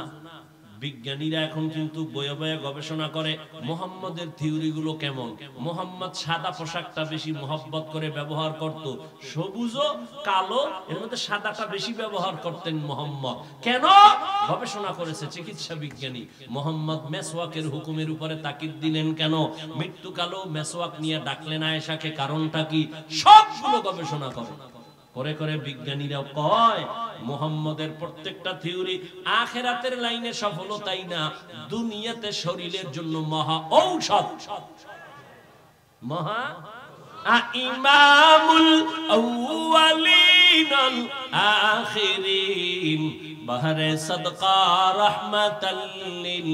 বিজ্ঞানীরা এখন কিন্তু বয়ে বয়ে গবেষণা করে মুহাম্মদের থিওরি গুলো কেমন। মুহাম্মদ সাদা পোশাকটা বেশি মহব্বত করে ব্যবহার করত, সবুজ ও কালো এর মধ্যে সাদাটা বেশি ব্যবহার করতেন মুহাম্মদ। কেন? গবেষণা করেছে চিকিৎসা বিজ্ঞানী। মুহাম্মদ মেসওয়াকের হুকুমের উপরে তাকিদ দিলেন কেন? মৃত্যুকালেও মেসওয়াক নিয়ে ডাকলেন আয়েশাকে, কারণটা কি? সবগুলো গবেষণা করে করে বিজ্ঞানীরাও কয় মুহাম্মদের প্রত্যেকটা থিওরি আখিরাতের লাইনে সফলতাই না, দুনিয়াতে শরীরের জন্য মহা ঔষধ। মহা ইমামুল আউয়ালিন আল আখিরিন বাহরে সাদকা রাহমাতাল লিল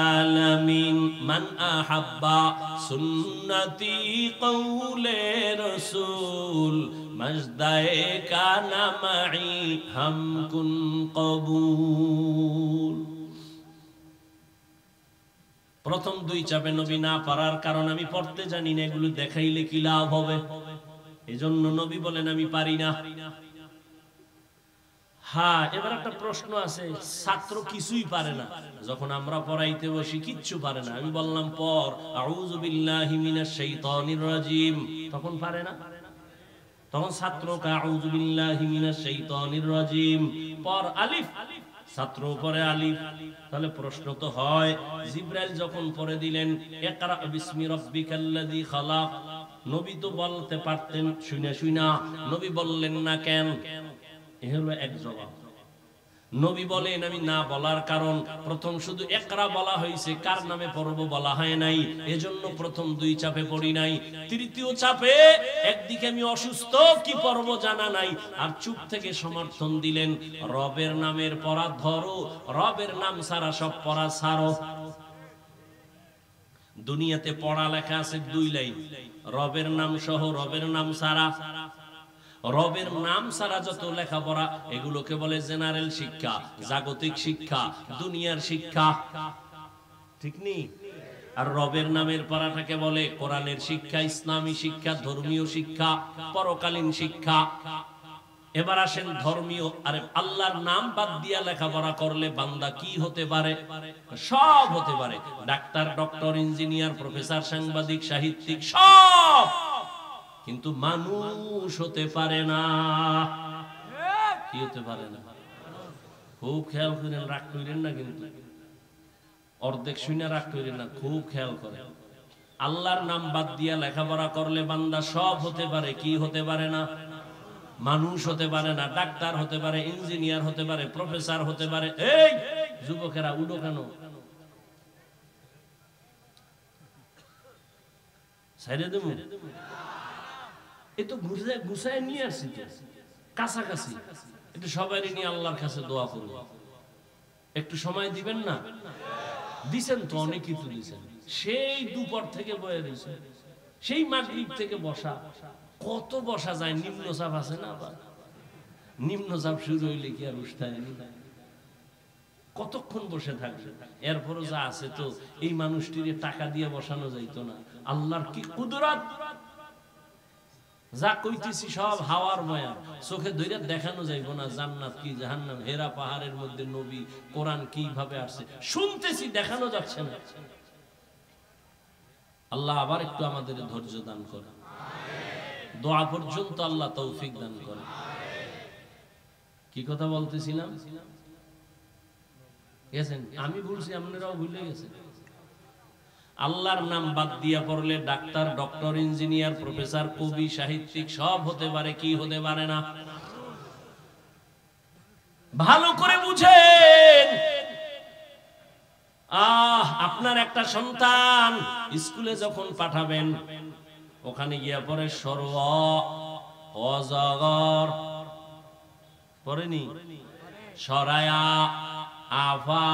আলামিন মান আহাব্বা সুন্নতি কওলে রাসূল মজদায়ে কানা মাই হাম কুন কবুল। প্রথম দুই চাপে নবী না পারার কারণ আমি পড়তে জানি না, এগুলো দেখাইলে কি লাভ হবে? এজন্য নবী বলেন আমি পারি না। হ্যাঁ, এবার একটা প্রশ্ন আছে, ছাত্র কিছুই পারে না, যখন আমরা পড়াইতে বসি কিচ্ছু পারে না, আমি বললাম পড় আউযু বিল্লাহি মিনাশ শাইতানির রাজিম, তখন পারে না। তখন ছাত্রকে আউযু বিল্লাহি মিনাশ শাইতানির রাজিম পড়, আলিফ, ছাত্র পড়ে আলিফ। তাহলে প্রশ্ন তো হয়, জিবরাইল যখন পড়ে দিলেন ইকরা বিসমি রাব্বিকাল্লাযী খালাক, নবী তো বলতে পারতেন শুনে শুনা, নবী বললেন না কেন? এ হলো এক জবাব। নবী বলেন আমি না বলার কারণ, প্রথম শুধু ইকরা বলা হয়েছে, কার নামে পড়ব বলা হয় নাই, এজন্য প্রথম দুই চাপে পড়ি নাই। তৃতীয় চাপে একদিকে আমি অসুস্থ, কি পড়ব জানা নাই, আর চুপ থেকে সমর্থন দিলেন রবের নামের পড়া ধরো, রবের নাম ছাড়া সব পড়া ছাড়ো। দুনিয়াতে পড়া লেখা আছে দুই লাইন, রবের নাম সহ, রবের নাম ছাড়া। রবের নাম ছাড়া যত লেখাপড়া এগুলোকে বলে জেনারেল শিক্ষা, জাগতিক শিক্ষা, দুনিয়ার শিক্ষা, ঠিক নেই? আর রবের নামের পড়াটাকে বলে কোরআনের শিক্ষা, ইসলামী শিক্ষা, ধর্মীয় শিক্ষা, পরকালীন শিক্ষা। এবার আসেন ধর্মীয়। আরে আল্লাহর নাম বাদ দিয়া লেখাপড়া করলে বান্দা কি হতে পারে? সব হতে পারে, ডাক্তার, ডক্টর, ইঞ্জিনিয়ার, প্রফেসর, সাংবাদিক, সাহিত্যিক, সব। কিন্তু মানুষ হতে পারে না। কি হতে পারে না? খুব খেয়াল করেন, রাগ করেন না, কিন্তু অর্ধেক শুনে রাগ করেন না, খুব খেয়াল করেন। আল্লাহর নাম বাদ দিয়া লেখাপড়া করলে বান্দা সব হতে পারে, কি হতে পারে না? মানুষ হতে পারে না, ডাক্তার হতে পারে, ইঞ্জিনিয়ার হতে পারে, প্রফেসর হতে পারে। এই যুবকেরা উঠো কেন? সাইরে দেবো, এই তো গুছায় নিয়ে আসছি তো কাছাকাছি। একটু সবাই নিয়ে আল্লাহর কাছে দোয়া করব, একটু সময় দিবেন না? দিছেন তো, অনেকই তো দিছেন। সেই দুপুর থেকে বয়ে রয়েছে, সেই মাগরিব থেকে বসা। কত বসা যায়? নিম্নচাপ আছে না? আবার নিম্নচাপ শুরু হইলে কি আর উস্তায় কতক্ষণ বসে থাকবে? এরপরও যা আছে তো এই মানুষটির টাকা দিয়ে বসানো যাইতো না। আল্লাহর কি কুদরত! যা কইতেছি সব হাওয়ার বয়ান, চোখে ধরে দেখানো যাইব না জান্নাত কি জাহান্নাম, হেরা পাহাড়ের মধ্যে নবী, কোরআন কিভাবে আসছে শুনতেছি, দেখানো যাচ্ছে না। আল্লাহ আবার একটু আমাদের ধৈর্য দান করে, দোয়া পর্যন্ত আল্লাহ তৌফিক দান করে। কি কথা বলতেছিলাম? গেছেন? আমি বলছি, আপনারাও ভুলে গেছেন। আল্লাহর নাম বাদ দিয়া পড়লে ডাক্তার, ডক্টর, ইঞ্জিনিয়ার, প্রফেসর, কবি, সাহিত্যিক সব হতে পারে, কি হতে পারে না? ভালো করে বুঝেন। আপনার একটা সন্তান স্কুলে যখন পাঠাবেন, ওখানে গিয়া পরে সর্ব অজগর পড়েনি, সরায়া আফা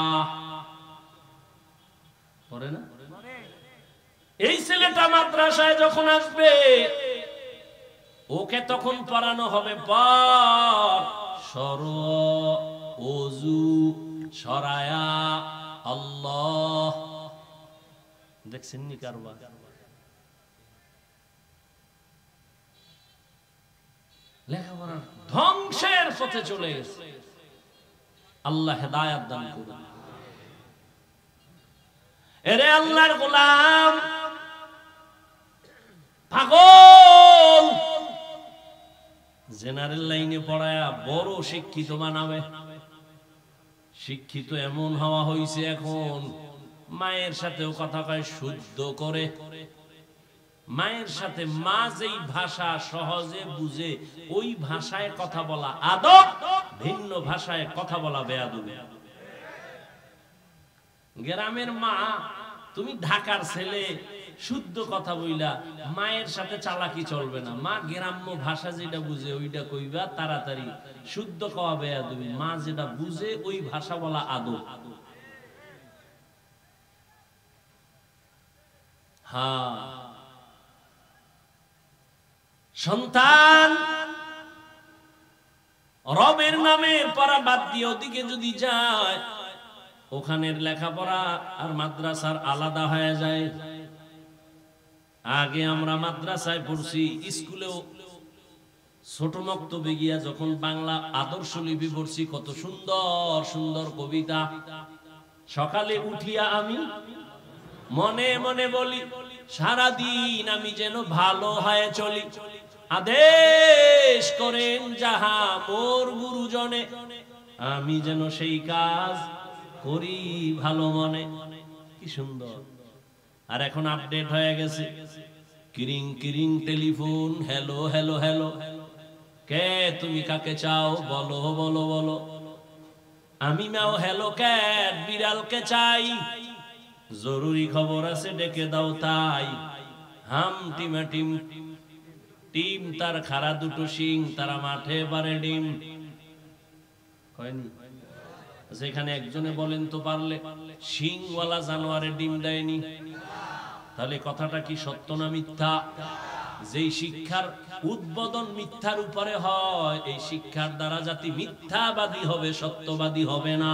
পড়ে না? এই ছেলেটা মাদ্রাসায় যখন আসবে, ওকে তখন পড়ানো হবে পর সর ওযু সরায়া আল্লাহ। দেখছেন নি কারবার? লেখাপড়া ধ্বংসের পথে চলে গেছে। আল্লাহ হেদায়েত দান করুন। এরে আল্লাহর গোলাম, পাগল জেনারেল লাইনে পড়ায়া বড় শিক্ষিত বানাবে। শিক্ষিত এমন হওয়া হইছে এখন, মায়ের সাথেও কথা কয় শুদ্ধ করে। মায়ের সাথে মা যেই ভাষা সহজে বুঝে ওই ভাষায় কথা বলা আদব, ভিন্ন ভাষায় কথা বলা বেয়াদবি। গ্রামের মা, তুমি ঢাকার ছেলে, শুদ্ধ কথা বইলা মায়ের সাথে চালাকি চলবে না। মা গ্রাম্য ভাষা যেটা বুঝে ওইটা কইবা তাড়াতাড়ি, শুদ্ধ কওয়া বেয়াদবি। মা যেটা বুঝে ওই ভাষা বলা আদব। হ্যাঁ, সন্তান রবের নামে পড়া বাদ দিয়ে ওদিকে যদি যায়, ওখানের লেখাপড়া আর মাদ্রাসার আলাদা হয়ে যায়। আগে আমরা মাদ্রাসায় পড়ছি, স্কুলেও ছোট মক্তবে গিয়া যখন বাংলা আদর্শ লিপি পড়ছি, কত সুন্দর সুন্দর কবিতা। সকালে উঠিয়া আমি মনে মনে বলি, সারাদিন আমি যেন ভালো হয়ে চলি। আদেশ করেন যাহা মোর গুরুজনে, আমি যেন সেই কাজ করি ভালো মনে। কি সুন্দর! আর এখন আপডেট হয়ে গেছে, কিরিং কিরিং টেলিফোন, হ্যালো হ্যালো হ্যালো, কে তুমি কাকে চাও বলো বলো বলো। আমি মাও হ্যালো ক্যাট, বিড়ালকে চাই, জরুরি খবর আছে ডেকে দাও তাই। হাম টিমা টিম টিম, তার খাড়া দুটো শিং, তারা মাঠে পারে ডিম। হয়নি? সেখানে একজনে বলেন তো পারলে, শিংওয়ালা জানোয়ারে ডিম দেয়নি। তাহলে কথাটা কি সত্য না মিথ্যা? যেই শিক্ষার উদ্বোধন মিথ্যার উপরে হয়, এই শিক্ষার দ্বারা জাতি মিথ্যাবাদী হবে, সত্যবাদী হবে না।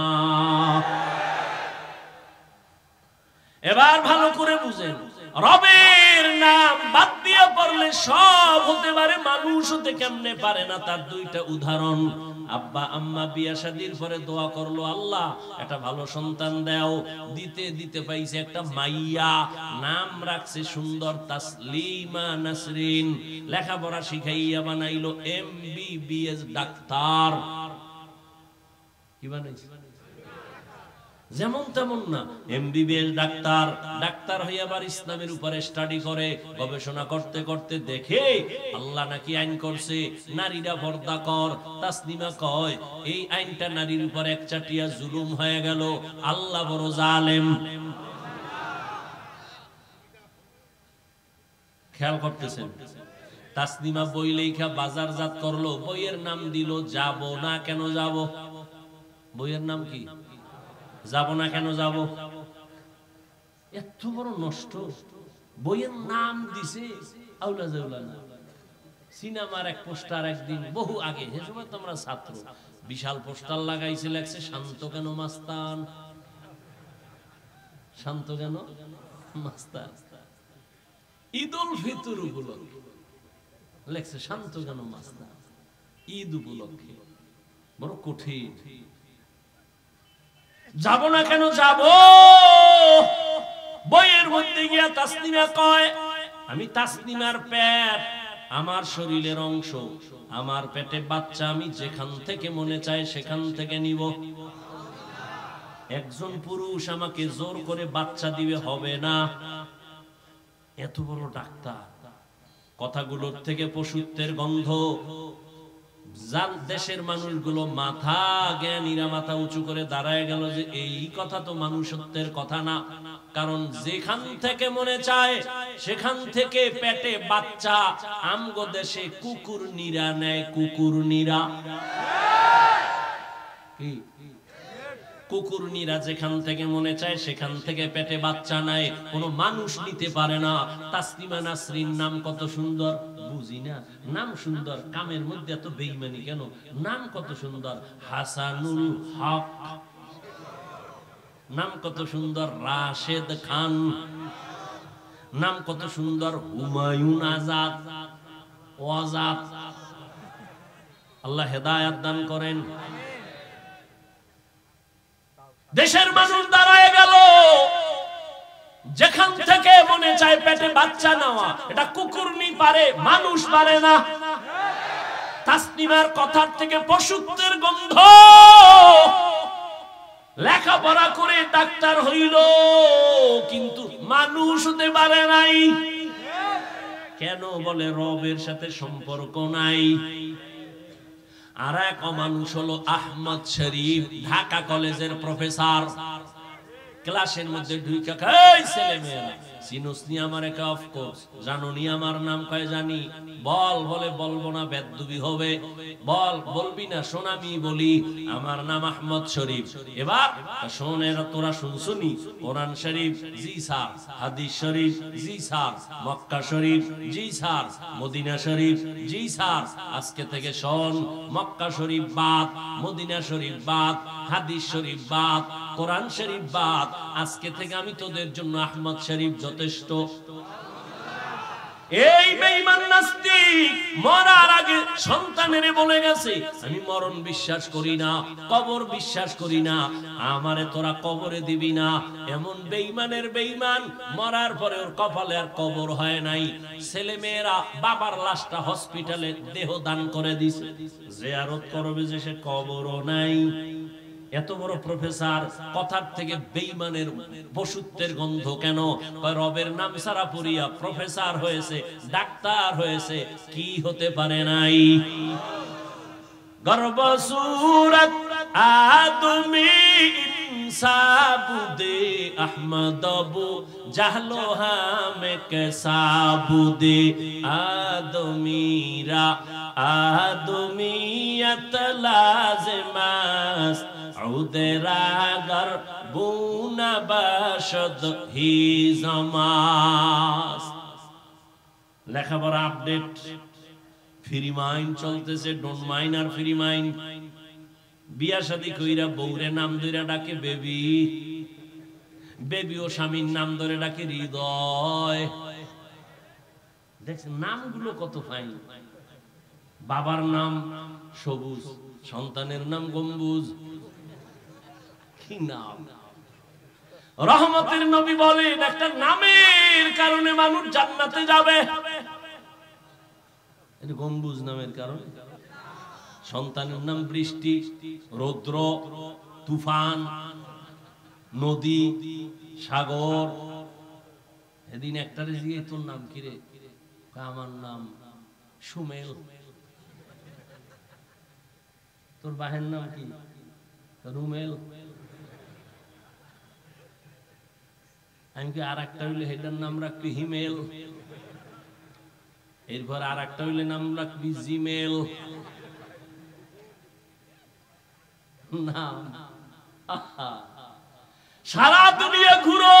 এবার ভালো করে বুঝেন, রবের নাম বাদ দিয়ে পড়লে সব হতে পারে, মানুষ হতে কেমনে পারে না তার দুইটা উদাহরণ। আব্বা আম্মা বিয়া শাদীর পরে দোয়া করলো, আল্লাহ একটা ভালো সন্তান দাও। দিতে দিতে পাইছে একটা মাইয়া, নাম রাখছে সুন্দর তাসলিমা নাসরিন। লেখাপড়া শিখাইয়া বানাইলো MBBS ডাক্তার। কি বানাইছে? যেমন তেমন না, এমবিবিএস ডাক্তার, ডাক্তার হয়ে আবার ইসলামের উপরে স্টাডি করে, গবেষণা করতে করতে দেখে আল্লাহ নাকি আইন করছে নারীরা পর্দা কর। তাসলিমা কয় এই আইনটা নারীর উপর একচাটিয়া জুলুম হয়ে গেল, আল্লাহ বড় জালেম। খেয়াল করতেছেন? তাসলিমা বই লেখা বাজারজাত করলো, বইয়ের নাম দিল যাব না কেন যাব। বইয়ের নাম কি? যাব না কেন যাব। এত বড় নষ্ট, বইয়ের নাম দিছে আউলা জাউলা না। সিনেমার এক পোস্টার একদিন বহু আগে, সে সময় তোমরা ছাত্র, বিশাল পোস্টার লাগাইছে, লেখছে শান্ত কেন মাস্তান, শান্ত কেন মাস্তান। ঈদ উল ফিতর উপলক্ষে লেখছে শান্ত কেন মাস্তান, ঈদ উপলক্ষে। বড় কঠিন। যাব না কেন যাব। বইয়ের মধ্যে গিয়া তাসলিমা কয় আমি তাসলিমার পেট আমার শরীরের অংশ, আমার পেটে বাচ্চা, আমি যেখান থেকে মনে চায় সেখান থেকে নিব। একজন পুরুষ আমাকে জোর করে বাচ্চা দিবে হবে না। এত বড় ডাক্তার, কথাগুলোর থেকে পশুত্বের গন্ধ। দেশের মানুষগুলো মাথা, জ্ঞানীরা মাথা উঁচু করে দাঁড়ায় গেল যে এই কথা তো মানুষত্বের কথা না। কারণ যেখান থেকে মনে চায় সেখান থেকে পেটে বাচ্চা। আমগো দেশে কুকুর নিরা নেয়, কুকুর নিরা। কি? কুকুর নিরা যেখান থেকে মনে চায় সেখান থেকে পেটে বাচ্চা নেয়, কোনো মানুষ নিতে পারে না। তাসলিমা নাসরিন নাম কত সুন্দর, বুঝি না নাম সুন্দর, কামের মধ্যে এত বেঈমানি কেন? নাম কত সুন্দর, হাসানুল হক নাম কত সুন্দর, রাশেদ খান নাম কত সুন্দর, হুমায়ুন আজাদ, ওয়াজাদ। আল্লাহ হেদায়েত দান করেন। দেশের মানুষ দাঁড়ায় গেল, যেখান থেকে মনে চায় পেটে বাচ্চা নেওয়া, এটা কুকুর নি পারে, মানুষ পারে না। তাসলিমার কথার থেকে পশুত্বের গন্ধ। লেখাপড়া করে ডাক্তার হইল, কিন্তু মানুষ হতে পারে নাই। কেন? বলে রবের সাথে সম্পর্ক নাই। আর এক অমানুষ হলো আহমদ শরীফ, ঢাকা কলেজের প্রফেসর। ক্লাসের মধ্যে ঢুইকা এই ছেলে মেয়েরা চিনুসনি আমার একা, অফকোর্স জানো নি আমার নাম, কয় জানি। বল, বলে বলবো না, বেদবি হবে। বল, বলবি না, শোন আমি বলি আমার নাম আহমদ শরীফ। এবার শোনের, তোরা শুনছুনি কোরআন শরীফ? জি স্যার। হাদিস শরীফ? জি স্যার। মক্কা শরীফ? জি স্যার। মদিনা শরীফ? জি স্যার। আজকে থেকে শোন, মক্কা শরীফ বাদ, মদিনা শরীফ বাদ, হাদিস শরীফ বাদ, কোরআন শরীফ বাদ। আজকে থেকে আমি তোদের জন্য আহমদ শরীফ যথেষ্ট। এই বেঈমান নাস্তিক মরার আগে সন্তানের বলে গেছে আমি মরণ বিশ্বাস করি না, কবর বিশ্বাস করি না, আমারে তোরা কবরে দিবি না। এমন বেঈমানের বেঈমান, মরার পরে ওর কপালে আর কবর হয় নাই। ছেলে মেয়েরা বাবার লাশটা হসপিটালে দেহ দান করে দিছে, জিয়ারত করবে যে সে কবরও নাই। এত বড় প্রফেসর, কথার থেকে বেঈমানের পশুত্বের গন্ধ কেন? রবের নাম সারা পড়িয়া প্রফেসর হয়েছে, ডাক্তার হয়েছে, কি হতে পারে নাই? গর্ব সুরত আদমি ইনসাবুদে আহমদবু জাহলো হামে কেসাবুদে আদমিরা আদমিয়ত লাজমাস উদেরাগর বুনা বাশদ হি জামাস। লেখাপড়া আপডেট, ফ্রি মাইন্ড চলতেছে, ডোন্ট মাইন্ড আর ফ্রি মাইন্ড। বিয়া শাদী কইরা বউরে নাম ধরে ডাকে বেবি, বেবি ও স্বামীর নাম ধরে ডাকে হৃদয়। দেখছেন নামগুলো কত ফাইন। বাবার নাম সবুজ, সন্তানের নাম গম্বুজ। কি নাম! রহমতের নবী বলেন একটা নামের কারণে মানুষ জান্নাতে যাবে। গম্বুজ নামের কারণে। সন্তানের নাম বৃষ্টি, রৌদ্র, তুফান। নদী, সাগর। এদিন একটারে জিজ্ঞেস, তোর নাম কি রে? আমার নাম সুমেল। তোর বাহের নাম কি? রুমেল। আমি কি আর একটা হইলে হেটার নাম রাখবি হিমেল, এরপর আর একটা হইলে নাম রাখবি জিমেল। নাম সারা দুনিয়া ঘুরো,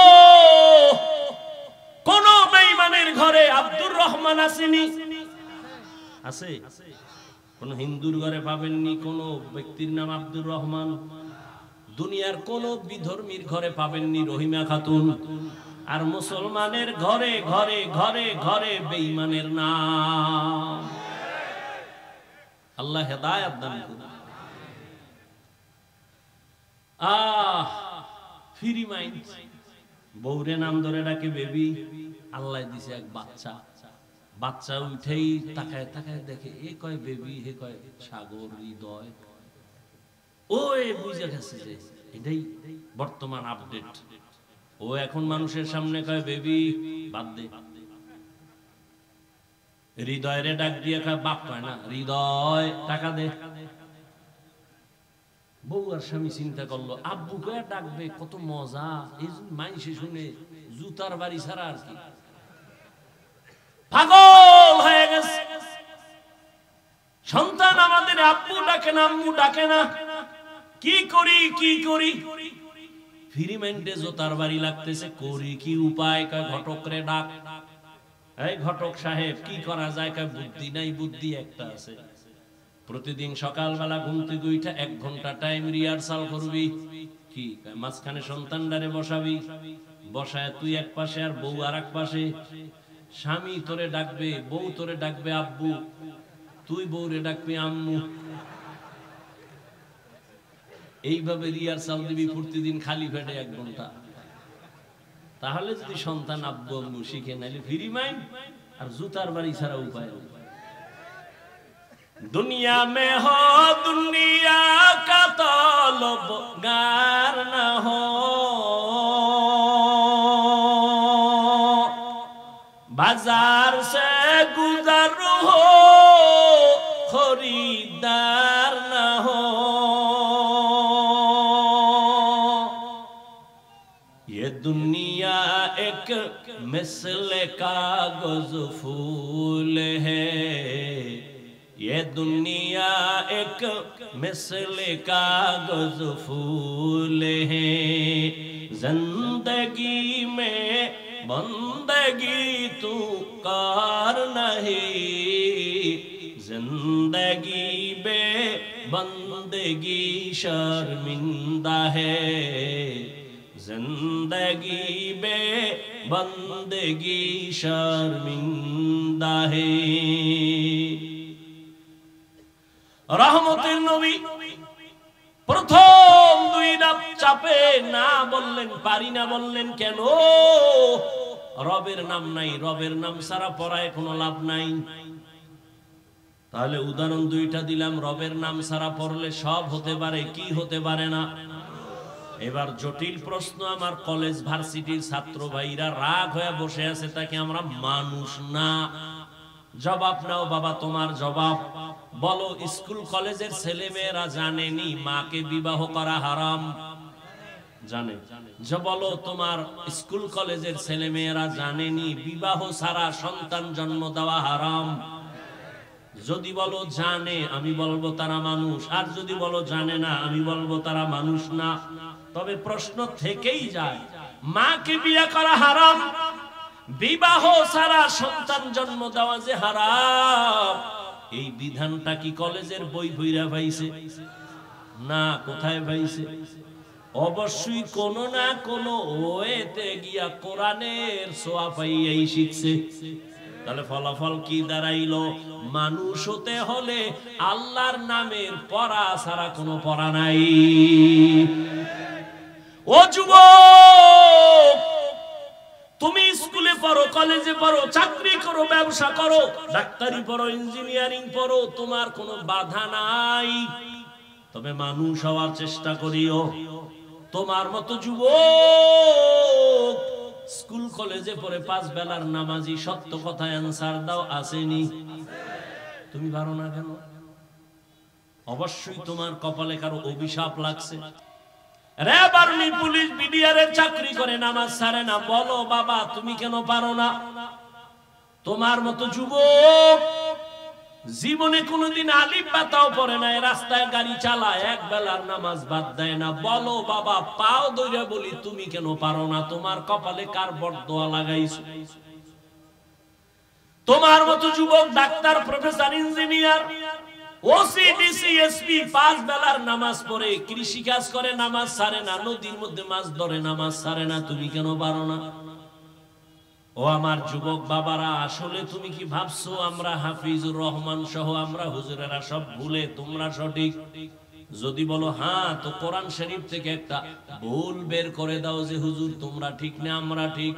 কোন বেঈমানের ঘরে আব্দুর রহমান আসেনি? আছে? কোন হিন্দুর ঘরে পাবেননি কোন ব্যক্তির নাম আব্দুর রহমান। দুনিয়ার কোন বিধর্মীর ঘরে পাবেননি রহিমা খাতুন। আর মুসলমানের ঘরে ঘরে ঘরে ঘরে বেঈমানের নাম। আল্লাহ হেদায়েত দান করুন। Free mind. বউরে নাম ধরে ডাকে বেবি। আল্লাহ দিছে এক বাচ্চা, বাচ্চা উঠেই তাকায় তাকায় দেখে, এ কয় বেবি, হে কয় সাগর, হৃদয়। ওই বুঝে গেছে যে এটাই বর্তমান আপডেট। ও এখন মানুষের সামনে কয় বেবি, বাদ দে। হৃদয় রে ডাক দিয়ে কয় বাপ, কয় না হৃদয়, টাকা দে। বউ আর স্বামী চিন্তা করলো, আব্বু কয়ে ডাকবে, কত মজা। এই মাইসে শুনে জুতার বাড়ি ছাড়া আর কি, পাগল হয়ে গেছে। সন্তান আমাদের আব্বু ডাকে না, আম্মু ডাকে না, কি করি কি করি? ফ্রি মাইন্ডে জুতার বাড়ি লাগতেছে, করি কি উপায়? কয় ঘটক রে ডাক। এই ঘটক সাহেব কি করা যায়? কয় বুদ্ধি নাই, বুদ্ধি একটা আছে। প্রতিদিন সকালবেলা ঘুম থেকে উঠে 1 ঘন্টা টাইম রিহার্সাল করবি। কি? মাঝখানে সন্তানটারে বসাবি, বসায় তুই এক পাশে আর বউ আর এক পাশে। স্বামী তোরে ডাকবে, বউ তোরে ডাকবে আব্বু, তুই বউরে ডাকবি আম্মু। এইভাবে রিহার্সাল দিবি প্রতিদিন খালি পেটে 1 ঘন্টা। তাহলে যদি সন্তান আব্বু আম্মু শিখে, নাইলে ফ্রি মাইন্ড আর জুতার বাড়ি ছাড়া উপায়। दुनिया में हो दुनिया का तलबगार न हो, बाजार से गुजर हो खरीदार न हो। ये दुनिया एक मिसल कागज फूल है, ये दुनिया एक मिसल कागज फूल है। जिंदगी में बंदगी तू कार नहीं, जिंदगी बे बंदगी शर्मिंदा है, जिंदगी बे बंदगी शर्मिंदा है। রহমতের নবী প্রথম 2 ধাপ চাপে না বললেন, পারি না বললেন। কেন? রবের নাম নাই, রবের নাম ছাড়া পড়ায় কোনো লাভ নাই। তাহলে উদাহরণ 2টা দিলাম। রবের নাম ছাড়া পড়লে সব হতে পারে, কি হতে পারে না? এবার জটিল প্রশ্ন, আমার কলেজ ভার্সিটির ছাত্র ভাইরা রাগ হয়ে বসে আছে, তাকে আমরা মানুষ না। জবাব নাও বাবা, তোমার জবাব। বলো, স্কুল কলেজের ছেলে মেয়েরা জানেনি মাকে বিবাহ করা হারাম? জানে। যে বলো, তোমার স্কুল কলেজের ছেলে মেয়েরা জানেনি বিবাহ ছাড়া সন্তান জন্ম দেওয়া হারাম? যদি বলো জানে, আমি বলবো তারা মানুষ। আর যদি বলো জানে না, আমি বলবো তারা মানুষ না। তবে প্রশ্ন থেকেই যায়, মাকে বিয়ে করা হারাম, বিবাহ ছাড়া সন্তান জন্ম দেওয়া যে হারাম, এই বিধানটা কি কলেজের বই বইরা পাইছে? না। কোথায় পাইছে? অবশ্যই কোনো না কোনো ওয়েতে গিয়া কোরআনের ছোঁয়া পাইয়াই শিখছে। তাহলে ফলাফল কি দাঁড়াইলো? মানুষ হতে হলে আল্লাহর নামের পড়া ছাড়া কোনো পড়া নাই। ও যুবক, তুমি স্কুলে পড়ো, কলেজে পড়ো, চাকরি করো, ব্যবসা করো, ডাক্তারি পড়ো, ইঞ্জিনিয়ারিং পড়ো, তোমার কোনো বাধা নাই। তবে মানুষ হওয়ার চেষ্টা করিও। তোমার মতো যুবক স্কুল কলেজে পড়ে 5 বেলার নামাজি, সত্য কথা অ্যানসার দাও, আসেনি? তুমি পারো না কেন? অবশ্যই তোমার কপালে কারো অভিশাপ লাগছে। র‍্যাব, আর্মি, পুলিশ, বিডিআর এর চাকরি করে, নামাজ ছাড়ে না। বলো বাবা, তুমি কেন পারো না? তোমার মতো যুবক জীবনে কোনোদিন আলিফ বাতাও পড়ে না, রাস্তায় গাড়ি চালায়, 1 বেলার নামাজ বাদ দেয় না। বলো বাবা, পাও ধরে বলি, তুমি কেন পারো না? তোমার কপালে কার বরদোয়া লাগাইছো? তোমার মতো যুবক doctor, professor, engineer, OC, DC, SP 5 বেলার নামাজ পড়ে, কৃষি কাজ করে, নামাজ ছাড়ে না, নদীর মধ্যে মাছ ধরে, নামাজ ছাড়ে না। তুমি কেন পারো না? ও আমার যুবক বাবারা, আসলে তুমি কি ভাবছো আমরা হাফিজুর রহমান সহ আমরা হুজুরেরা সব ভুলে, তোমরা সঠিক? যদি বলো হ্যাঁ, তো কোরআন শরীফ থেকে একটা ভুল বের করে দাও যে হুজুর তোমরা ঠিক না আমরা ঠিক।